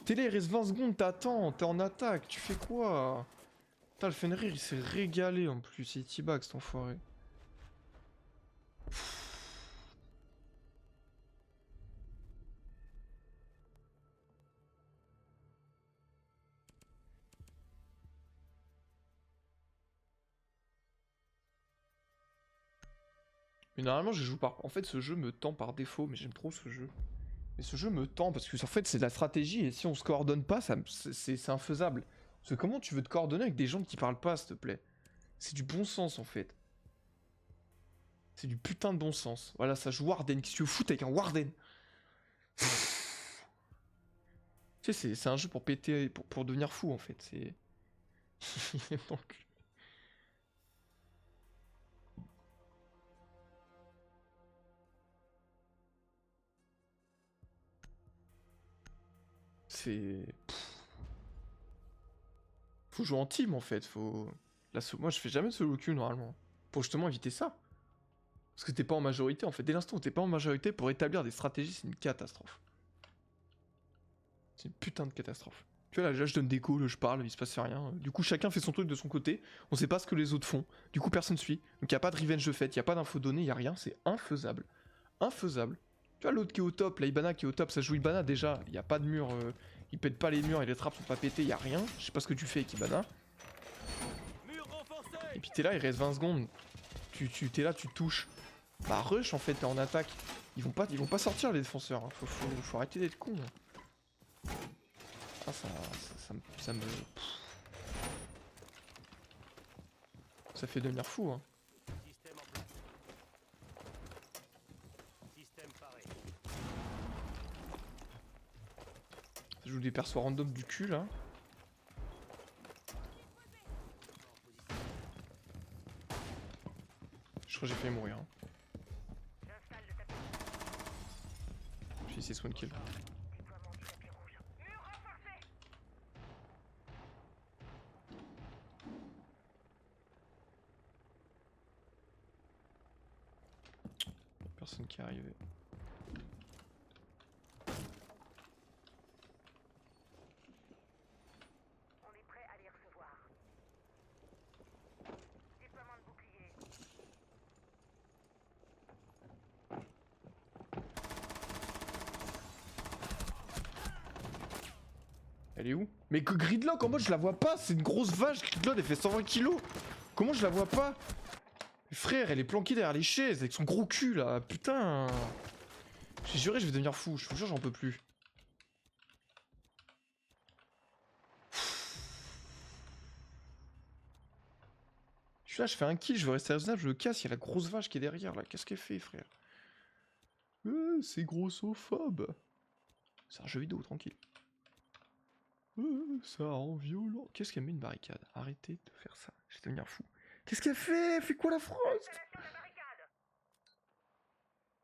Télé, il reste 20 secondes, t'attends, t'es en attaque, tu fais quoi? Putain, le Fenrir, il s'est régalé en plus, il est T-Bag cet enfoiré. Mais normalement, je joue par... En fait, ce jeu me tend par défaut, mais j'aime trop ce jeu. Mais ce jeu me tend parce que en fait, c'est de la stratégie et si on se coordonne pas, c'est infaisable. Parce que comment tu veux te coordonner avec des gens qui parlent pas, s'il te plaît? C'est du bon sens en fait. C'est du putain de bon sens. Voilà, ça joue Warden. Qu'est-ce que tu veux foutre avec un Warden? Tu sais, c'est un jeu pour péter, pour devenir fou en fait. C'est. Donc. C'est. Faut jouer en team en fait. Faut. Moi, je fais jamais de solo queue normalement. Pour justement éviter ça. Parce que t'es pas en majorité en fait. Dès l'instant où t'es pas en majorité, pour établir des stratégies, c'est une catastrophe. C'est une putain de catastrophe. Tu vois là, je donne des calls, je parle, il se passe rien. Du coup, chacun fait son truc de son côté. On sait pas ce que les autres font. Du coup, personne suit. Donc, y a pas de revenge de fait, y a pas d'infos données, y a rien. C'est infaisable. Infaisable. Tu vois, l'autre qui est au top, la Ibana qui est au top, ça joue Ibana déjà. Y a pas de mur, il pète pas les murs et les trappes sont pas pétées, y a rien. Je sais pas ce que tu fais avec Ibana. Et puis t'es là, il reste 20 secondes. T'es là, tu touches. Bah, rush en fait, t'es en attaque. Ils vont pas sortir les défenseurs. Hein. Faut arrêter d'être con. Hein. Ah, ça me... Ça fait devenir fou, hein. Ça joue des persos random du cul, là. Je crois que j'ai failli mourir. Hein. J'ai essayé de one kill. Personne qui est arrivé. On est prêt à les recevoir. Déploiement de bouclier. Elle est où? Mais que Gridlock, en mode je la vois pas, c'est une grosse vache, Gridlock elle fait 120 kilos. Comment je la vois pas? Frère, elle est planquée derrière les chaises avec son gros cul là, putain. J'ai juré, je vais devenir fou, je vous jure, j'en peux plus. Je suis là, je fais un kill, je veux rester raisonnable, je le casse, il y a la grosse vache qui est derrière là, qu'est-ce qu'elle fait, frère? C'est grossophobe. C'est un jeu vidéo, tranquille. Ça rend violent. Qu'est-ce qu'elle met une barricade? Arrêtez de faire ça, je vais devenir fou. Qu'est-ce qu'elle fait? Elle fait quoi la Frost?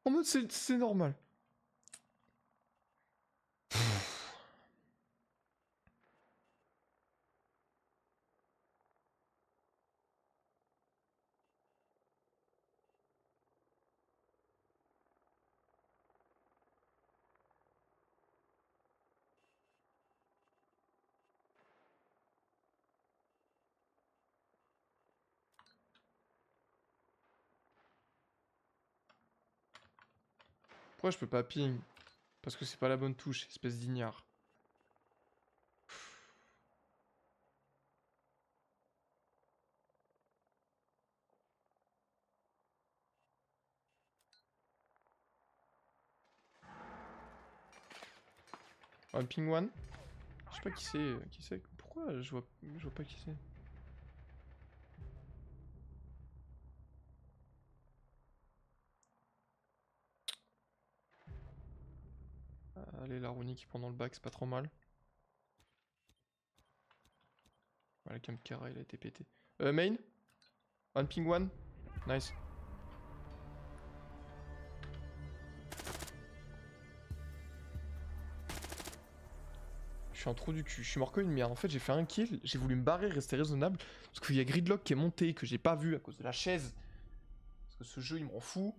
En mode c'est normal. Pourquoi je peux pas ping? Parce que c'est pas la bonne touche, espèce d'ignare. Un ping one? Je sais pas qui c'est. Pourquoi je vois pas qui c'est? Allez, la Rooney qui prend dans le bac, c'est pas trop mal. Voilà, le Kamkara, il a été pété. Main? One ping one? Nice. Je suis un trou du cul. Je suis mort comme une merde. En fait, j'ai fait un kill. J'ai voulu me barrer, rester raisonnable. Parce qu'il y a Gridlock qui est monté, que j'ai pas vu à cause de la chaise. Parce que ce jeu, il me rend fou.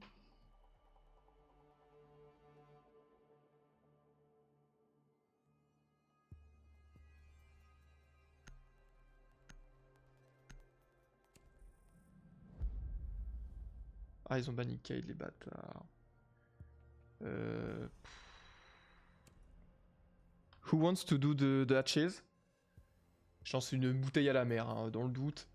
Ah, ils ont banni Cade, les bâtards. Who wants to do the hatches? Je lance une bouteille à la mer, hein, dans le doute.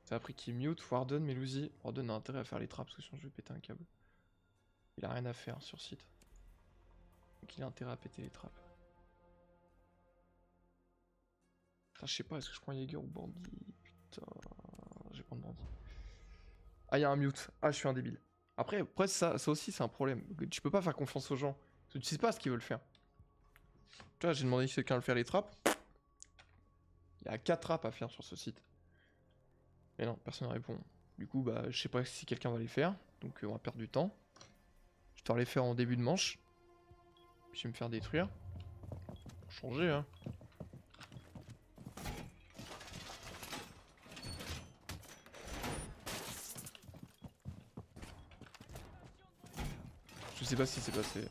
Ça a pris qui mute, Warden, Melusi. Warden a intérêt à faire les traps, parce que sinon je vais péter un câble. Il a rien à faire sur site. Donc il a intérêt à péter les traps. Putain, je sais pas, est-ce que je prends Jaeger ou bandit? Putain, je vais prendre bandit. Ah, il y a un mute. Ah, je suis un débile. Après ça aussi, c'est un problème. Tu peux pas faire confiance aux gens. Parce que tu sais pas ce qu'ils veulent faire. Tu vois, j'ai demandé si quelqu'un veut faire les traps. Il y a 4 traps à faire sur ce site. Mais non, personne ne répond. Du coup, bah, je sais pas si quelqu'un va les faire. Donc, on va perdre du temps. Je dois les faire en début de manche. Puis, je vais me faire détruire. Pour changer, hein. Je sais pas si c'est passé.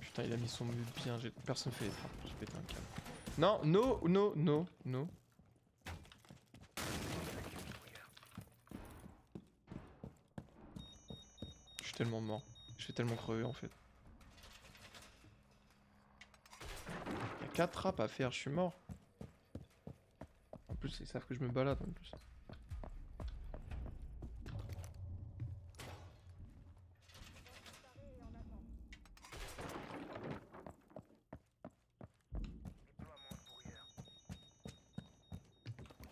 Putain, il a mis son mute bien. Personne fait les trappes. J'ai pété un câble. Non, no. Je suis tellement mort. Je vais tellement crever en fait. Il y a 4 trappes à faire, je suis mort. En plus, ils savent que je me balade en plus.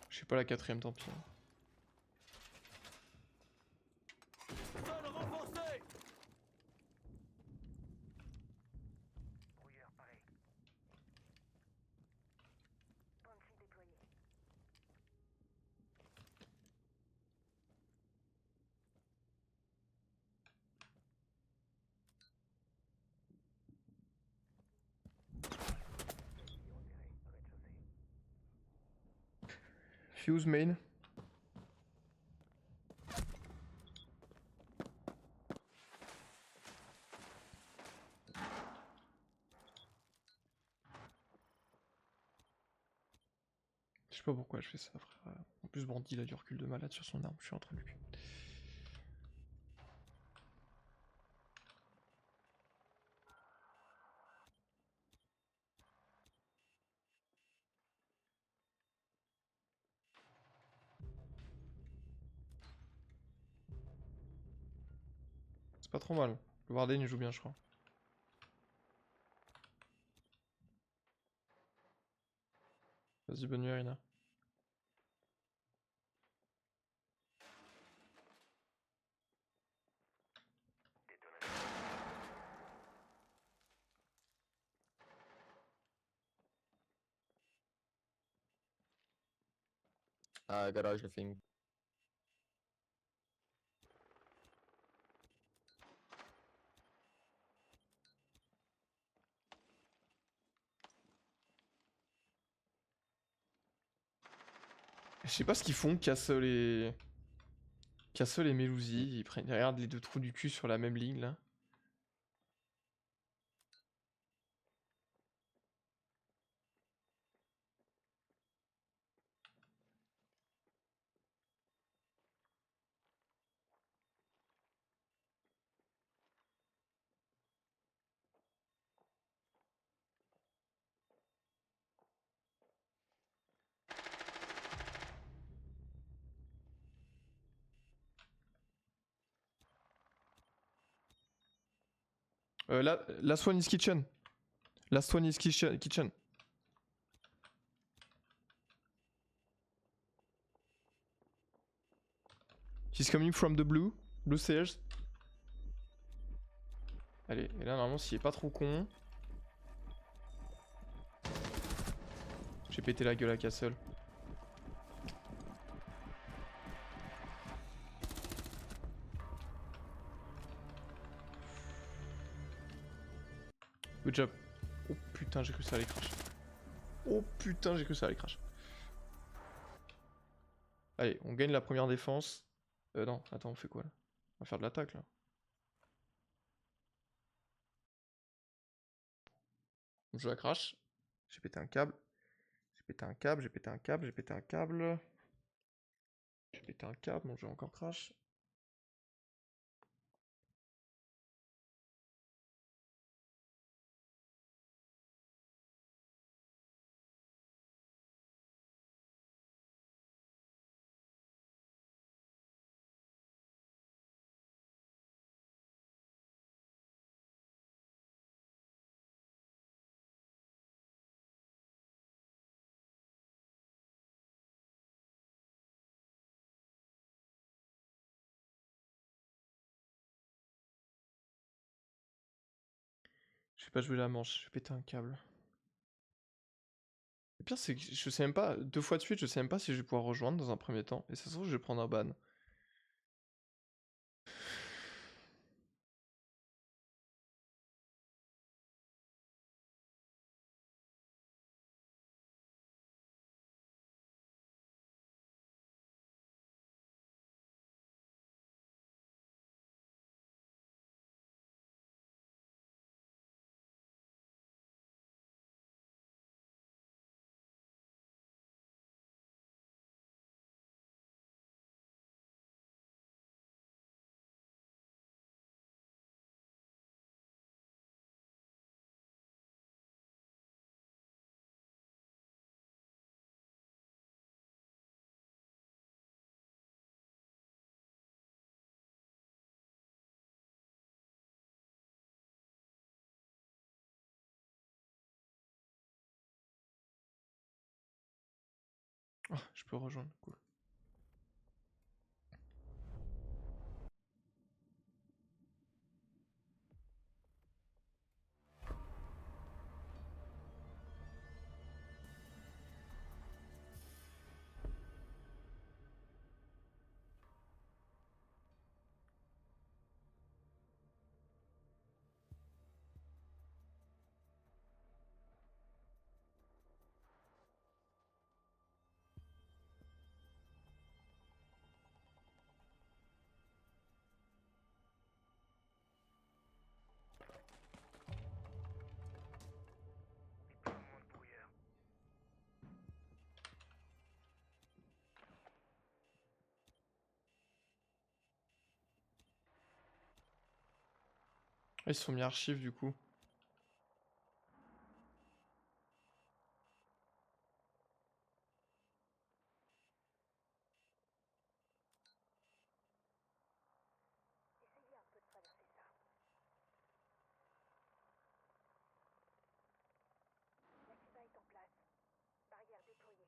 Je suis pas la 4ème, tant pis. Brouilleur pareil. Banshee déployé. Fuse main. Je sais pas pourquoi je fais ça, frère. En plus, Bandit, il a du recul de malade sur son arme. Je suis en train de lui. C'est pas trop mal. Le Warden, il joue bien, je crois. Vas-y, bonne nuit, Arina. Garage, I think. Je sais pas ce qu'ils font, Castle et Melusi. Ils prennent, ils regardent les deux trous du cul sur la même ligne, là. Last one is kitchen. Last one is kitchen. She's coming from the blue stairs. Allez, et là normalement s'il est pas trop con. J'ai pété la gueule à Castle. Good job. Oh putain, j'ai cru que ça allait crash. Oh putain, j'ai cru que ça allait crash. Allez, on gagne la première défense. Non, attends, on fait quoi là? On va faire de l'attaque là. Je la crache. J'ai pété un câble. J'ai pété un câble, j'ai pété un câble, j'ai pété un câble. J'ai pété un câble, mon jeu encore crash. Je vais pas jouer la manche, j'ai pété un câble. Le pire, c'est que je sais même pas, 2 fois de suite, je sais même pas si je vais pouvoir rejoindre dans un premier temps. Et ça se trouve, je vais prendre un ban. Ah, je peux rejoindre, cool. Ah, ils se sont mis archives du coup. Essayez un peu de traverser ça. La Kiva est en place. Barrière déployée.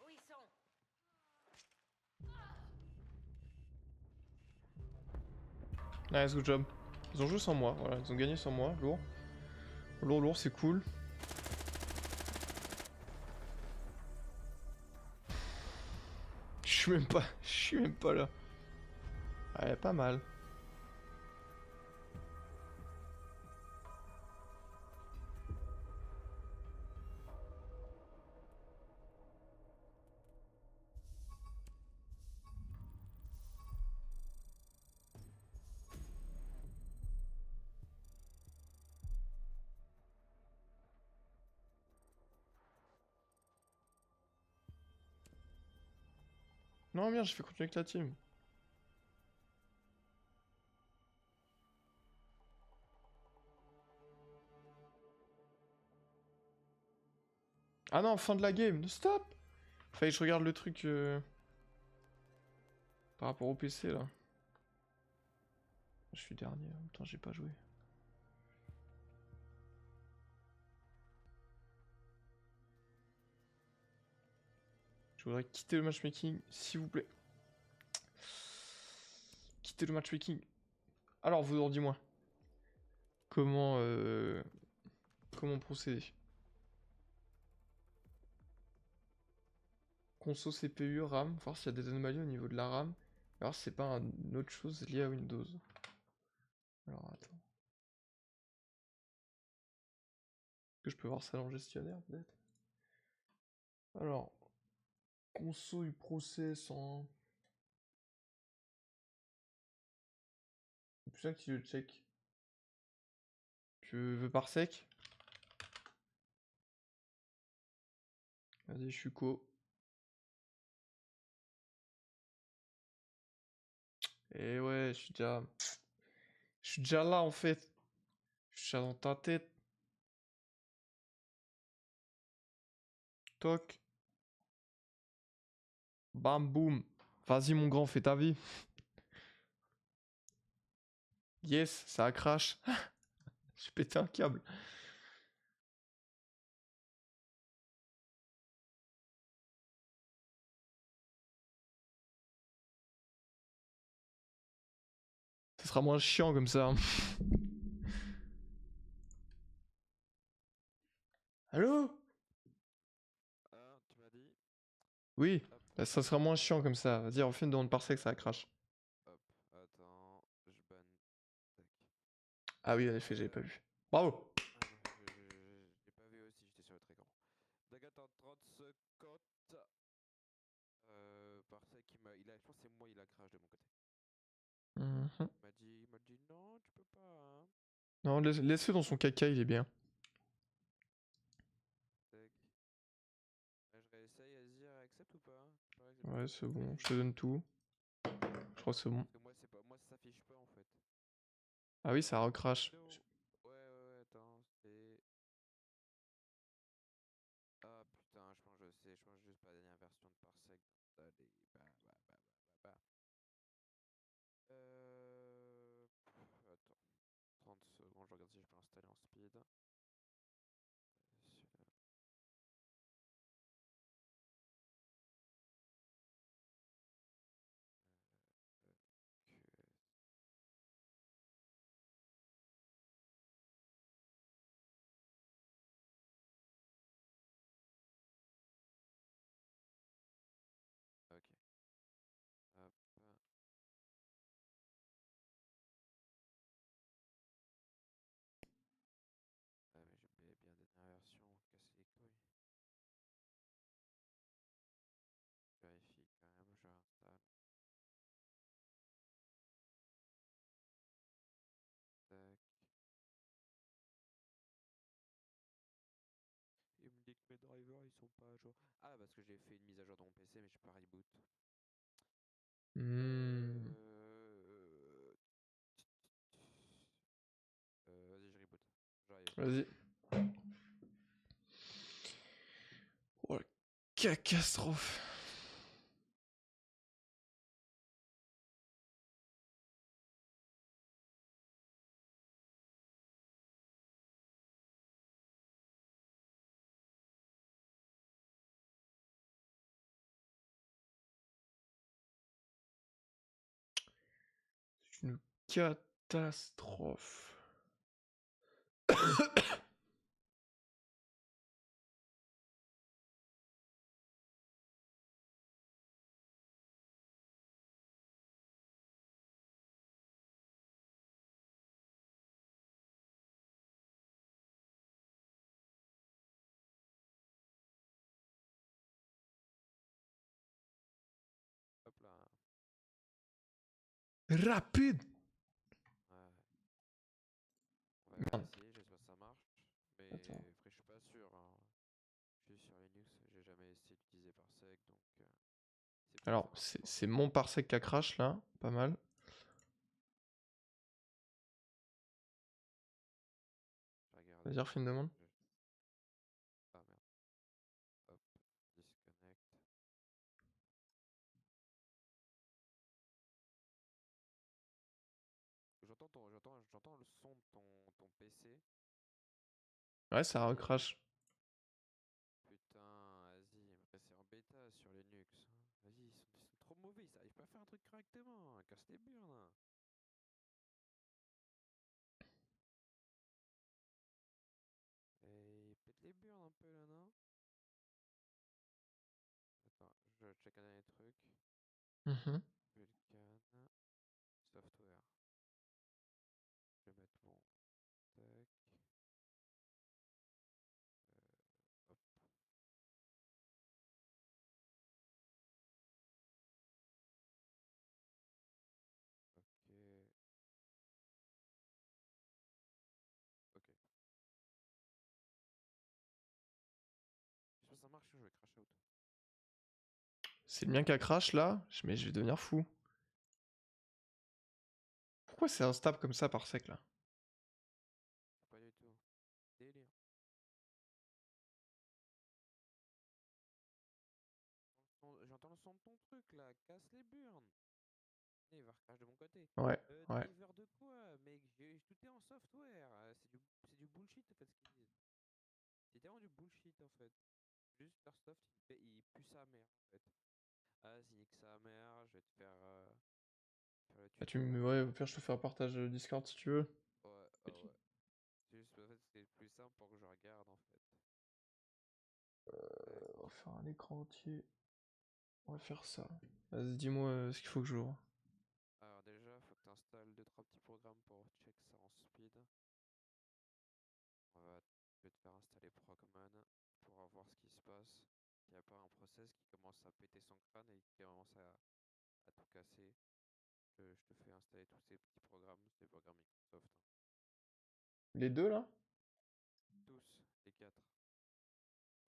Où ils sont? Nice, good job. Ils ont joué sans moi, voilà, ils ont gagné sans moi, lourd. Lourd, lourd, c'est cool. Je suis même pas là. Ouais, pas mal. Non, merde, j'ai fait continuer avec la team. Ah non, fin de la game, stop! Fallait que je regarde le truc par rapport au PC là. Je suis dernier, en même temps j'ai pas joué. Je voudrais quitter le matchmaking, s'il vous plaît. Quitter le matchmaking. Alors, vous en dis-moi. Comment, comment procéder? Conso CPU, RAM, voir s'il y a des anomalies au niveau de la RAM. Alors, c'est pas une autre chose liée à Windows. Alors, attends. Est-ce que je peux voir ça dans le gestionnaire, peut-être? Alors, conso du process en... C'est plus ça que tu le check. Tu veux par sec? Vas-y, je suis co. Et ouais, Je suis déjà là, en fait. Je suis déjà dans ta tête. Toc. Bam, boum. Vas-y, mon grand, fais ta vie. Yes, ça a crash. J'ai pété un câble. Ce sera moins chiant comme ça. Allô? Ah, tu m'as dit. Oui, Hop, bah, ça sera moins chiant comme ça. Vas-y, refais une demande par sec, ça a crash. hop. Attends, je banne. Tac. Ah oui, en effet, j'avais pas vu. Bravo! Ah non, j'ai pas vu aussi, j'étais sur votre écran. Dagator 30 secondes. Parsec, je pense que c'est moi, il a crash de mon côté. Mhm. Il m'a dit non, tu peux pas. Hein. Non, laisse-le dans son caca, il est bien. Tac. Là, je réessaye, Azir, accepte ou pas? Tu peux accepter? Ouais, c'est bon, je te donne tout. Je crois que c'est bon. Parce que moi, c'est pas, moi, ça s'affiche pas en fait. Ah oui, ça recrash. Non. Ouais, attends, c'est. Ah putain, je pense que je sais, je pense juste pas la dernière version de Parsec. Allez, bah. Attends, 30 secondes, je regarde si je peux installer en speed. Celui-là. QS. Ok. Hop. Ah, mais j'ai bien la dernière version, casser les couilles. Je vérifie quand même, je réinstalle. Tac. Il me dit que mes drivers ils sont pas à jour. Ah, parce que j'ai fait une mise à jour dans mon PC, mais je peux pas reboot. Hmm. Vas-y, je reboot. J'arrive. Vas-y. Oh, la catastrophe. C'est une catastrophe. Hop là. Rapide! Ouais. On va Merde. essayer, j'espère que ça marche. Mais Attends. après, je suis pas sûr. Hein. Je suis sur Linux, j'ai jamais essayé d'utiliser Parsec, donc Alors, c'est mon parsec qui a crash là, pas mal. Je vais regarder. Vas-y, refais une demande. Ah merde. Hop, disconnect. J'entends le son de ton PC. Ouais, ça recrash. Putain, vas-y, après c'est en bêta sur Linux. Vas-y, ils sont trop mauvais, ils arrivent pas à faire un truc correctement. Casse les burnes. Et ils pètent les burnes un peu là, non? Attends, je check un dernier truc. Mhm. Vulkan, software. Je vais mettre mon tac. Hop. Ok. Ok. J'espère que ça marche, sinon je vais crash out. C'est le mien qui a crash là, mais je vais devenir fou. Pourquoi c'est instable comme ça parsec là? Pas du tout. Délire. J'entends le son de ton truc là, casse les burnes. Il va recrash de mon côté. Ouais, ouais. Driver de quoi, mec? Tout est en software. C'est du bullshit en fait ce qu'ils disent. C'est tellement du bullshit en fait. Juste leur soft, il pue sa mère en fait. Ah, vas-y, nique sa mère, je vais te faire le Bah, tuto là. ouais, au pire, je te fais un partage Discord si tu veux. Ouais, ouais, ouais. C'est juste en fait, c'est plus simple pour que je regarde en fait. Tac. On va faire un écran entier. On va faire ça. Vas-y, dis-moi ce qu'il faut que j'ouvre. Alors déjà, faut que tu installes 2-3 petits programmes pour check ça en speed. Je vais te faire installer Progman pour voir ce qui se passe. Il n'y a pas un process qui commence à péter son crâne et qui commence à tout casser. Je te fais installer tous ces petits programmes, ces programmes Microsoft, hein. Les deux là? Tous, les 4.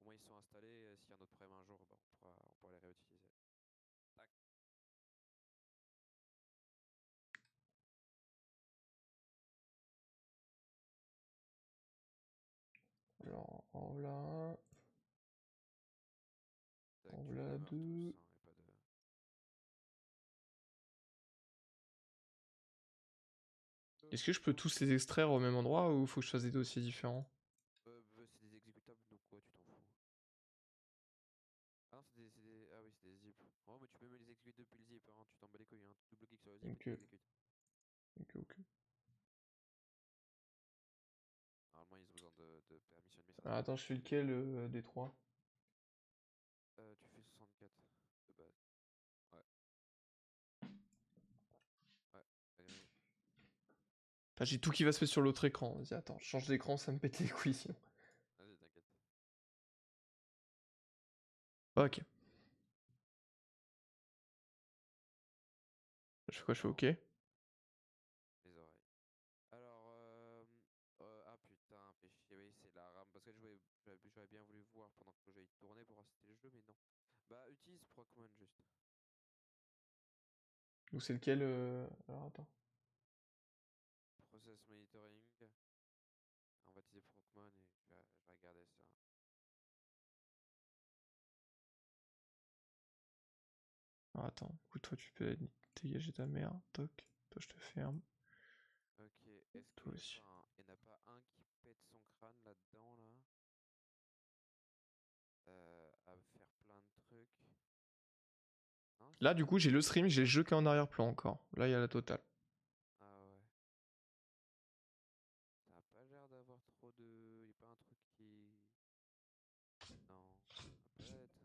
Au moins ils sont installés, s'il y a un autre problème un jour, bah, on pourra les réutiliser. Tac. Alors, en voilà un. Tac, En tu les voilà démarres tous, deux. hein, y a pas de... Est-ce que je peux tous les extraire au même endroit ou faut que je fasse des dossiers différents? C'est des exécutables, donc quoi, tu t'en fous. Ah non, Ah oui, c'est des zips. Oh, mais tu peux même les exécuter depuis le zip, hein, tu t'en bats les couilles, hein. Tu double-cliques sur le zip et Ok, tu l'exécutes. ok. Normalement, ils ont besoin de permission Ah, administrative. attends, je fais lequel des trois? Tu fais 64 de base. Ouais, ouais, agree. Enfin, j'ai tout qui va se mettre sur l'autre écran. Vas-y, attends, je change d'écran, ça me pète les couilles sinon. Vas-y, t'inquiète. Ok. Je fais quoi? Je fais Non, ok. les oreilles. Alors, ah putain, fais chier, oui, c'est la RAM. Parce que j'aurais bien voulu voir pendant que j'aille tourner pour voir si c'était le jeu, mais non. Bah, utilise Procman juste. Donc c'est lequel Alors attends. Process Monitoring. On va utiliser Procman et je vais regarder ça. Alors, attends, écoute, toi tu peux dégager ta mère. Toc. Toi je te ferme. Ok, est-ce Toi qu'il n'y aussi. en a pas un qui pète son crâne là-dedans, là? À faire plein de trucs. Non, Là du coup j'ai le stream, j'ai le jeu qui est en arrière-plan encore. Là il y a la totale. Ah ouais. Ça a pas l'air d'avoir trop de... Y a pas un truc qui... Non, ça va pas être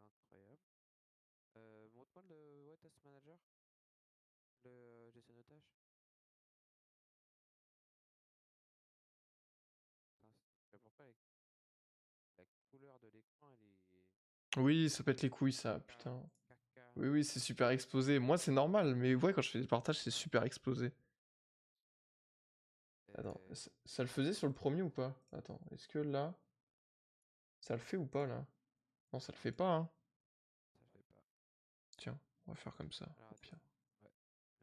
incroyable. Montre-moi le Test Manager, le gestion de tâches. Putain, je sais pas pourquoi la couleur de l'écran elle est Oui, ça pète les couilles ça, caca, putain. caca. Oui, oui, c'est super explosé. Moi c'est normal, mais ouais, quand je fais des partages, c'est super explosé. Attends, Et ça le faisait sur le premier ou pas? Attends, est-ce que là, ça le fait ou pas là? Non, ça le fait pas, hein. ça le fait pas. Tiens. On va faire comme ça, Alors au attends. pire. Ouais.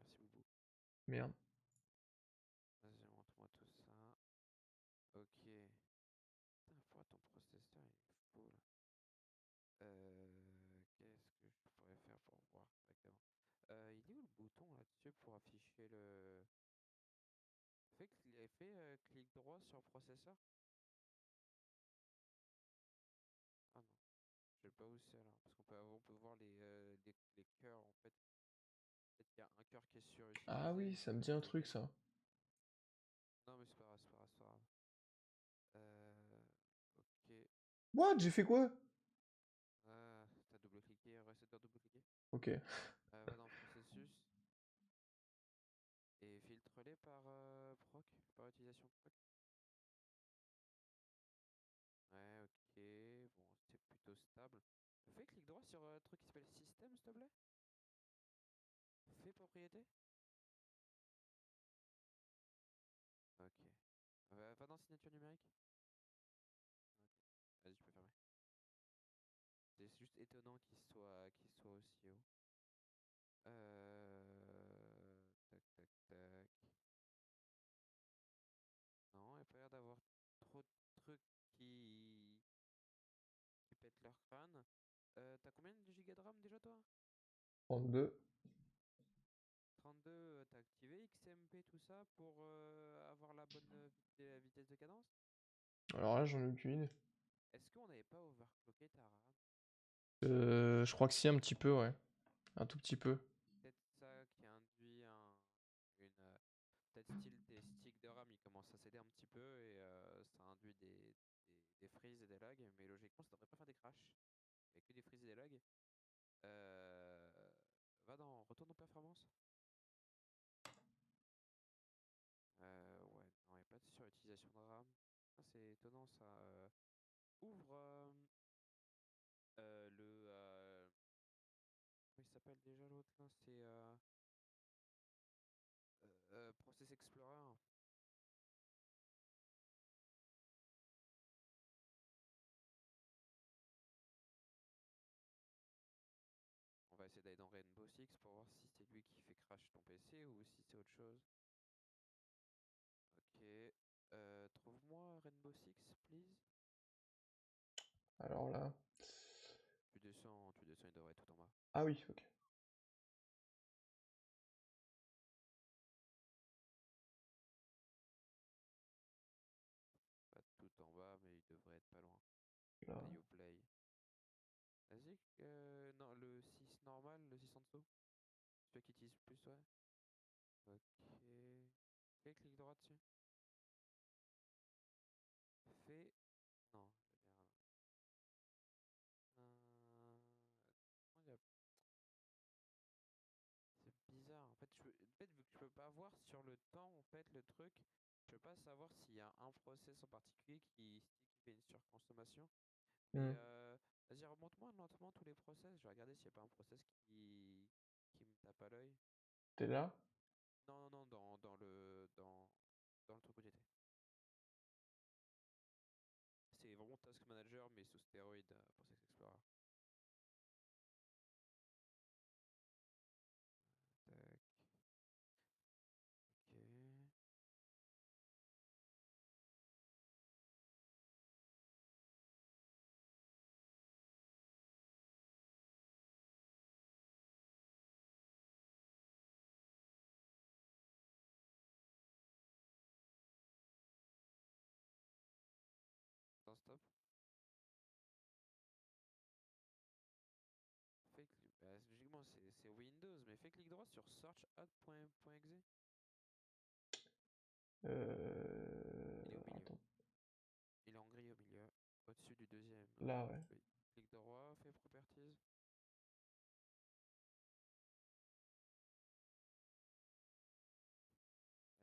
Merci beaucoup. Merde. Vas-y, montre-moi tout ça. Ok. Putain, pourquoi ton processeur il est full? Qu'est-ce que je pourrais faire pour voir correctement? Il est où le bouton là-dessus pour afficher le... clic droit sur processeur? Ah non, je sais pas où c'est alors. Parce on peut voir les cœurs en fait. Peut-être qu'il y a un cœur qui est Ah oui, surutilisé. ça me dit un truc, ça. Non mais c'est pas grave, c'est pas grave, c'est pas grave. Ok. What? J'ai fait quoi? Ah, t'as double-cliqué, reste de double-cliquer. Ok. Va dans processus et filtre-les par proc, par utilisation proc. Ouais, ok, bon, c'est plutôt stable. Fais clic droit sur un truc qui s'appelle système, s'il te plaît. Fais propriété. Ok. Va dans signature numérique. Ok. Vas-y, tu peux fermer. C'est juste étonnant qu'il soit aussi haut. Tac, tac, tac. Non, il n'y a pas l'air d'avoir trop de trucs qui pètent leur crâne. T'as combien de gigas de RAM déjà, toi? 32. 32, t'as activé XMP, tout ça, pour avoir la bonne vitesse de cadence? Alors là, j'en ai aucune idée. Est-ce qu'on n'avait pas overclocké ta RAM? Je crois que si, un petit peu, ouais. Un tout petit peu. Peut-être ça qui induit peut-être style tes sticks de RAM, ils commencent à céder un petit peu et ça induit des freezes et des lags, mais logiquement ça devrait pas faire des crashs. Il n'y a que des freezes et des lags. Euh, retourne en performance. Ouais, non, il n'y a pas de surutilisation de RAM. Ah, c'est étonnant ça. Ouvre le. Comment il s'appelle déjà l'autre là? C'est Process Explorer. On va essayer d'aller dans Rainbow Six pour voir si c'est lui qui fait crash ton PC ou si c'est autre chose. Ok. Trouve-moi Rainbow Six, please. Alors là. Tu descends, il devrait être tout en bas. Ah oui, ok. Pas tout en bas, mais il devrait être pas loin. Là. Taille au play. Vas-y. Non, le 6 normal, le 6 en dessous. Celui qui utilise plus, ouais. Ok. Fais clic droit dessus. Fais. Non, je vais dire. Comment il y a C'est bizarre. En fait, vu que je peux pas voir sur le temps, en fait, le truc, je peux pas savoir s'il y a un process en particulier qui fait une surconsommation. Mais Hmm. vas-y, remonte-moi lentement tous les process. Je vais regarder s'il n'y a pas un process qui me tape à l'œil. T'es là? Non, non, non, dans le truc où j'étais. C'est vraiment Task Manager, mais sous stéroïde Process Explorer. Tac, ok. Non, stop. Logiquement, c'est Windows, mais fais clic droit sur search.add.exe. Il est au milieu. Attends. Il est en gris au milieu, au-dessus du deuxième. Là, ouais. Oui. Clic droit, fais properties.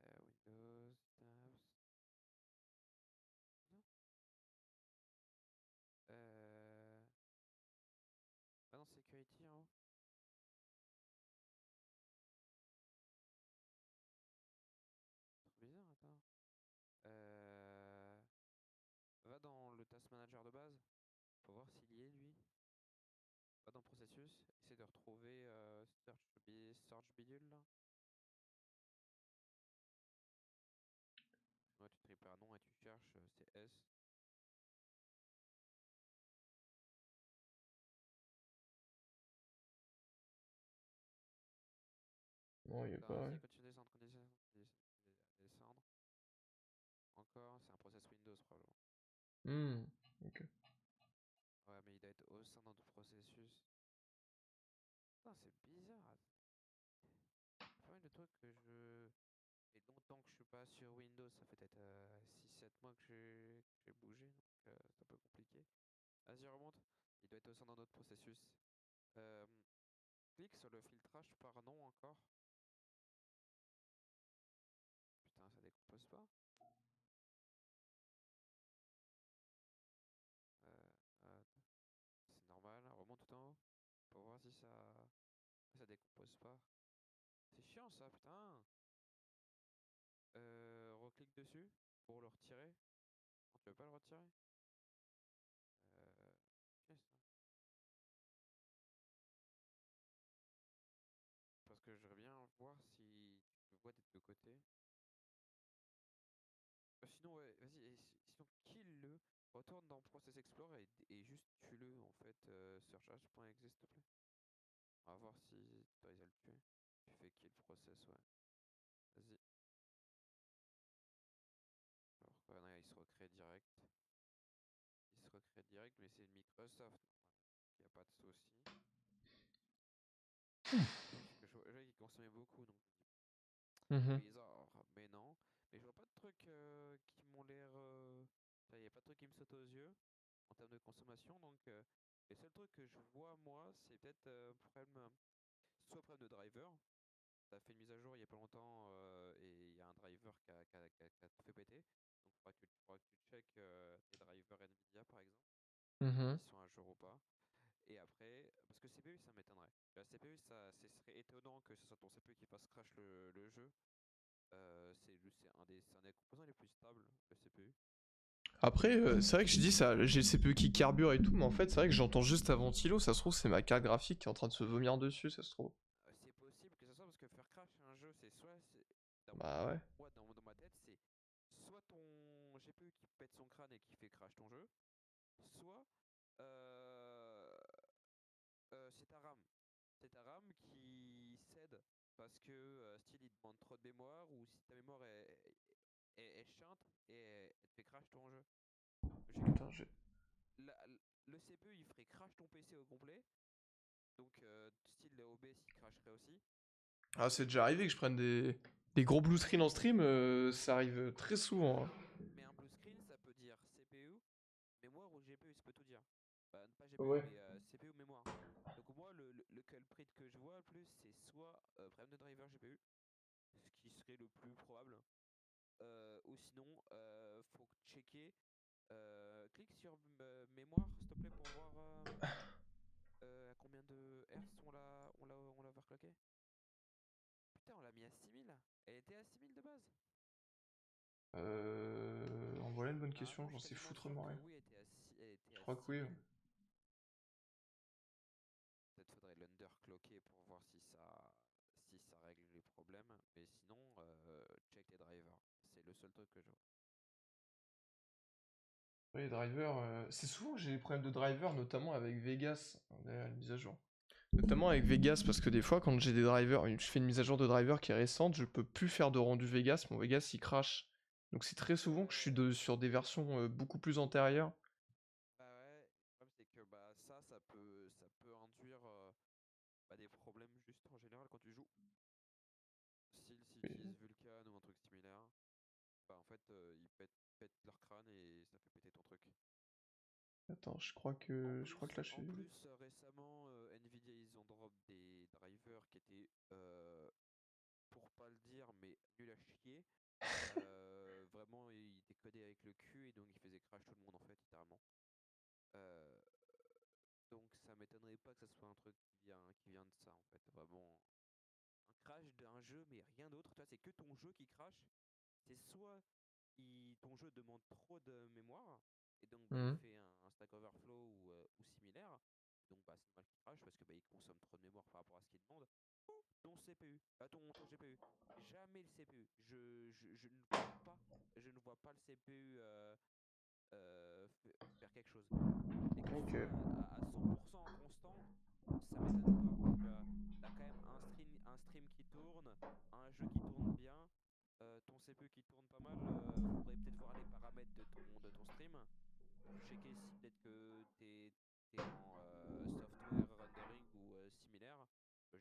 Windows, tabs. Non. Va dans security en haut. Trop bizarre, attends. Va dans le task manager de base. Faut voir s'il y est lui. va dans processus, essaie de retrouver search bidule là. Ouais, tu tripes un nom et tu cherches, c'est S. Non, il est pas. Attends, Ouais. si, continue à descendre, descendre. Encore, c'est un process Windows probablement. Ok. Ouais, mais il doit être au sein d'un processus. Putain, c'est bizarre. Pas mal de trucs que je. Et longtemps que je suis pas sur Windows, ça fait peut-être 6-7 mois que j'ai bougé, donc c'est un peu compliqué. Vas-y, remonte. Il doit être au sein d'un autre processus. Euh, Clique sur le filtrage par nom encore. Putain, ça décompose pas. Euh, c'est normal, remonte tout en haut. Pour voir si ça décompose pas. C'est chiant ça, putain. Reclique dessus pour le retirer. Non, tu veux pas le retirer? Chier, ça. Parce que j'aimerais bien voir si tu vois des deux côtés. Sinon, ouais, vas-y, sinon kill-le, retourne dans Process Explorer et juste tue-le en fait, search h.exe s'il te plaît. On va voir si t'arrives à le tuer. Tu fais kill process, ouais. Vas-y. Alors, non, il se recrée direct. Il se recrée direct, mais c'est Microsoft. Il n'y a pas de souci. Parce que je vois qu'il consommait beaucoup, donc Mhm. bizarre, mais non. Mais je vois pas de trucs qui m'ont l'air. Il n'y a pas de trucs qui me sautent aux yeux en termes de consommation. Donc, les seuls trucs que je vois, moi, c'est peut-être problème, soit problème de driver. Ça a fait une mise à jour il y a pas longtemps et il y a un driver qui a tout fait péter. Donc, faudra que tu checkes tes drivers Nvidia par exemple, Mhm. s'ils sont à jour ou pas. Et après, parce que CPU, ça m'étonnerait. La CPU, ce serait étonnant que ce soit ton CPU qui fasse crash le jeu. C'est un des composants les plus stables, le CPU. Après, c'est vrai que je dis ça, j'ai le CPU qui carbure et tout, mais en fait, c'est vrai que j'entends juste un ventilo. Ça se trouve, c'est ma carte graphique qui est en train de se vomir dessus, ça se trouve. C'est possible que ce soit parce que faire crash un jeu, c'est soit. Bah ouais. Moi, dans ma tête, c'est soit ton GPU qui pète son crâne et qui fait crash ton jeu, soit euh, c'est ta RAM. C'est ta RAM qui cède parce que style il demande trop de mémoire ou si ta mémoire est chiante et elle te fait crash ton jeu. Je sais que Putain, j'ai. la- le CPU il ferait crash ton PC au complet, donc style le OBS il crasherait aussi. Ah, c'est déjà arrivé que je prenne des gros blue screen en stream, ça arrive très souvent, hein. Mais un blue screen ça peut dire CPU, mémoire ou GPU, ça peut tout dire. Bah, pas GPU, Ouais. mais CPU mémoire. Donc moi, le culprit que je vois le plus, c'est soit problème de driver GPU, ce qui serait le plus probable, ou sinon, faut checker. Clique sur mémoire, s'il te plaît, pour voir à combien de Hertz on l'a overclocké. Putain, on l'a mis à 6000. Elle était à 6000 de base. En voilà une bonne question, Normalement, je j'en suis sais quasiment sûr foutrement que rien. oui, elle était Je à crois que oui. 6000. Peut-être faudrait l'underclocker pour voir si ça règle les problèmes. Mais sinon, check tes drivers. C'est le seul truc que je vois. Oui, les drivers, c'est souvent que j'ai des problèmes de driver, notamment avec Vegas, derrière la mise à jour. Notamment avec Vegas, parce que des fois, quand j'ai des drivers, je fais une mise à jour de driver qui est récente, je peux plus faire de rendu Vegas, mon Vegas il crache. Donc c'est très souvent que je suis sur des versions beaucoup plus antérieures. Bah ouais, le problème c'est que bah ça peut induire des problèmes juste en général quand tu joues. Style si tu utilises Vulkan ou un truc similaire, bah en fait ils pètent leur crâne et ça fait péter ton truc. Attends, je crois que là je En suis. plus récemment Nvidia ils ont drop des drivers qui étaient pour pas le dire mais nul à chier. Vraiment ils étaient codés avec le cul et donc ils faisaient crash tout le monde en fait littéralement. Euh, donc ça m'étonnerait pas que ça soit un truc qui vient de ça en fait. Vraiment un crash d'un jeu mais rien d'autre. Tu vois, c'est que ton jeu qui crash. C'est soit ton jeu demande trop de mémoire et donc bah, il Mhm. fait un Stack Overflow ou similaire. donc bah, c'est normal qu'il crache parce que bah, il consomme trop de mémoire par rapport à ce qu'il demande. Ou ton CPU, ton GPU. Jamais le CPU. Je ne vois pas, je ne vois pas le CPU faire quelque chose. Et que ce Ok. soit à 100% en constant, ça m'étonne pas. Tu as quand même un stream qui tourne, un jeu qui tourne bien, ton CPU qui tourne pas mal. Faudrait peut-être voir les paramètres de ton stream pour checker si peut-être que t'es en software rendering ou similaire.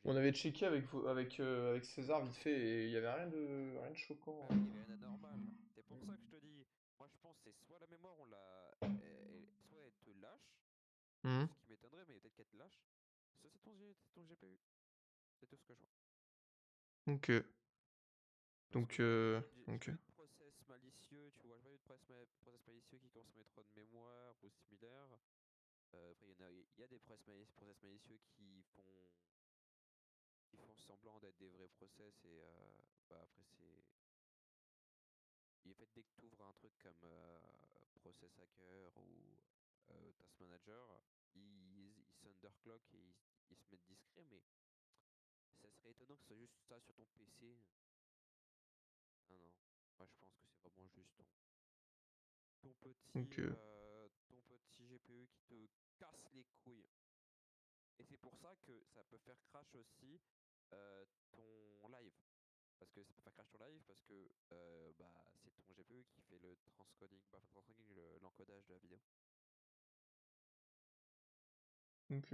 On Logiquement, avait tu checké avec, avec César vite fait et il y avait rien de choquant. bah oui, il y avait rien d'anormal. C'est pour ça que je te dis, moi je pense que c'est soit la mémoire, soit elle te lâche, Mhm. ce qui m'étonnerait, mais peut-être qu'elle te lâche, soit c'est ton GPU. C'est tout ce que je vois. Ok. Parce que Donc, j'ai ok. pas eu de process malicieux, tu vois, j'ai pas eu de process malicieux qui consommaient trop de mémoire ou similaire. Après, il y a des process malicieux qui font semblant d'être des vrais process et bah, après c'est. En fait, dès que tu ouvres un truc comme Process Hacker ou Task Manager, ils s'underclock et ils se mettent discrets, mais ça serait étonnant que ce soit juste ça sur ton PC. Non, non. Moi, je pense que c'est vraiment juste ton Ok. petit GPU qui te casse les couilles. Et c'est pour ça que ça peut faire crash aussi ton live. Parce que ça peut faire crash ton live parce que bah, c'est ton GPU qui fait le transcoding, bah, pas le transcoding, l'encodage de la vidéo. Ok.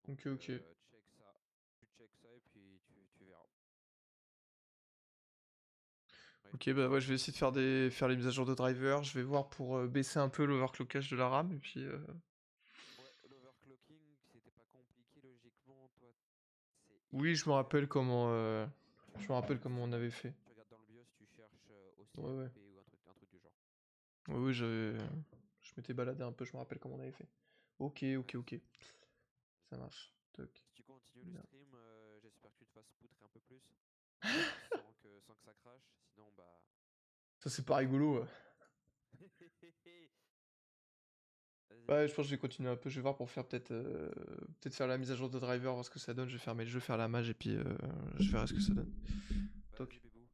Donc Ok. Ok. check ça. Tu check ça et puis tu verras. Ouais, Ok, je bah te ouais, je vais dis. essayer de faire les mises à jour de driver. Je vais voir pour baisser un peu l'overclockage de la RAM. Et puis, Ouais, l'overclocking, c'était pas compliqué logiquement. Toi, c'est oui, je hyper me clair. rappelle comment, Tu je me regardes dans le rappelle BIOS, comment on avait fait. tu regardes dans le BIOS, tu cherches Ouais, ouais. OCMP ou un truc du genre. Oui, oui, je m'étais baladé un peu. Je me rappelle comment on avait fait. Ok, ok, Vas-y. ok. Ça marche. Toc. Si tu continues le Bien. stream, j'espère que tu te fasses poutre un peu plus. Sans que ça crache. Sinon, bah. Ça, c'est pas rigolo. Ouais. Vas-y. Ouais, je pense que je vais continuer un peu. Je vais voir pour faire peut-être faire la mise à jour de driver, voir ce que ça donne. Je vais fermer le jeu, faire la mage et puis je verrai ce que ça donne. Vas-y, Toc. bébou.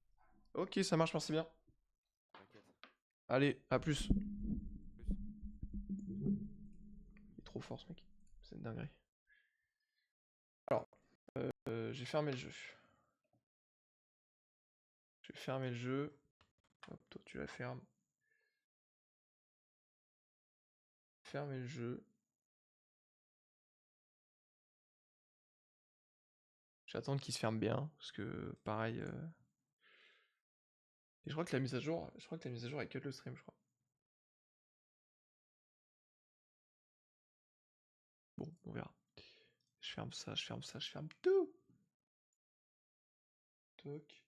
Ok, ça marche, merci bien. T'inquiète. Allez, à plus. Plus. Il est trop fort ce mec. C'est une dinguerie. Alors, j'ai fermé le jeu. Je vais fermer le jeu. Hop, toi tu la fermes. Fermer le jeu. Je vais attendre qu'il se ferme bien, parce que pareil. Et je crois que la mise à jour, elle cut le stream, je crois. Bon, on verra. Je ferme ça, je ferme ça, je ferme tout. Toc.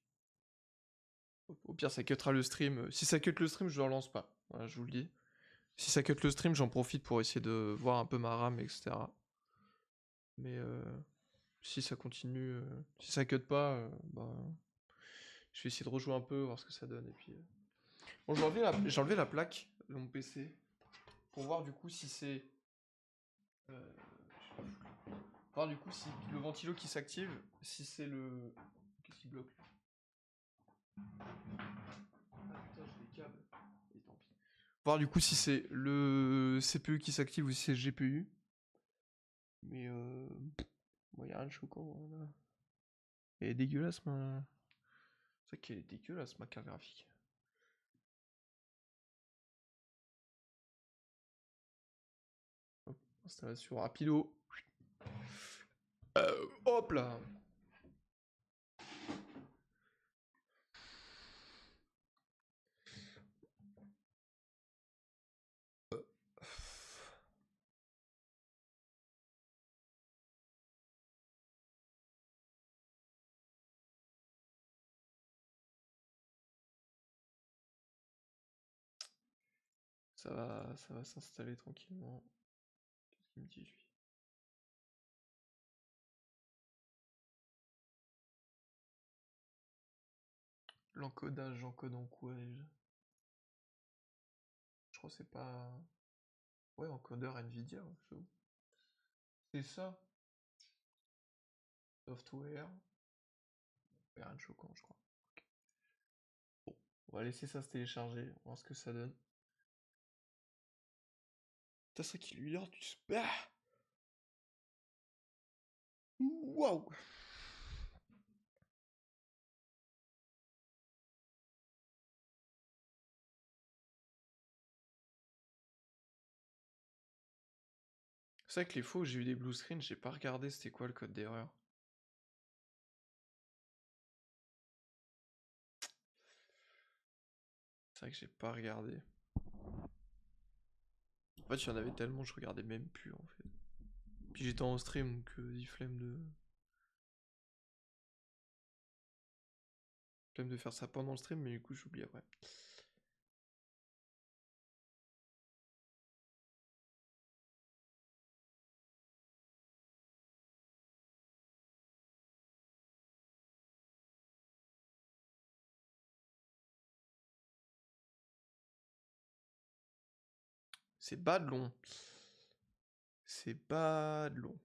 Au pire, ça cuttera le stream. Si ça cut le stream, je le relance pas. Voilà, je vous le dis. Si ça cut le stream, j'en profite pour essayer de voir un peu ma RAM, etc. Mais si ça continue, si ça cut pas, bah, je vais essayer de rejouer un peu, voir ce que ça donne. Et puis, bon, j'ai enlevé la plaque de mon PC pour voir du coup si c'est. euh, voir du coup si le ventilo qui s'active, si c'est le. Qu'est-ce qui bloque là? Ah putain, j'ai des câbles. Et tant pis. Voir du coup si c'est le CPU qui s'active ou si c'est le GPU. Mais bon, y a rien de choquant. Voilà. Elle est dégueulasse, ma. C'est vrai qu'elle est dégueulasse, ma carte graphique. Hop, installation rapido. Hop là. Ça va s'installer tranquillement. Qu'est-ce qu'il me dit, lui? L'encodage, j'encode en quoi déjà? Je crois que c'est pas. Ouais, encodeur Nvidia, ouais, c'est bon. C'est ça. Software. Rien de choquant, je crois. Ok. Bon, on va laisser ça se télécharger, on va voir ce que ça donne. Putain, c'est qu'il lui heure du spam. Waouh! C'est vrai que les fois où j'ai eu des blue screens, j'ai pas regardé c'était quoi le code d'erreur. C'est vrai que j'ai pas regardé. En fait, il y en avait tellement, je regardais même plus en fait. Puis j'étais en stream, donc flemme de faire ça pendant le stream, mais du coup j'oublie après. C'est bad long. C'est bad long.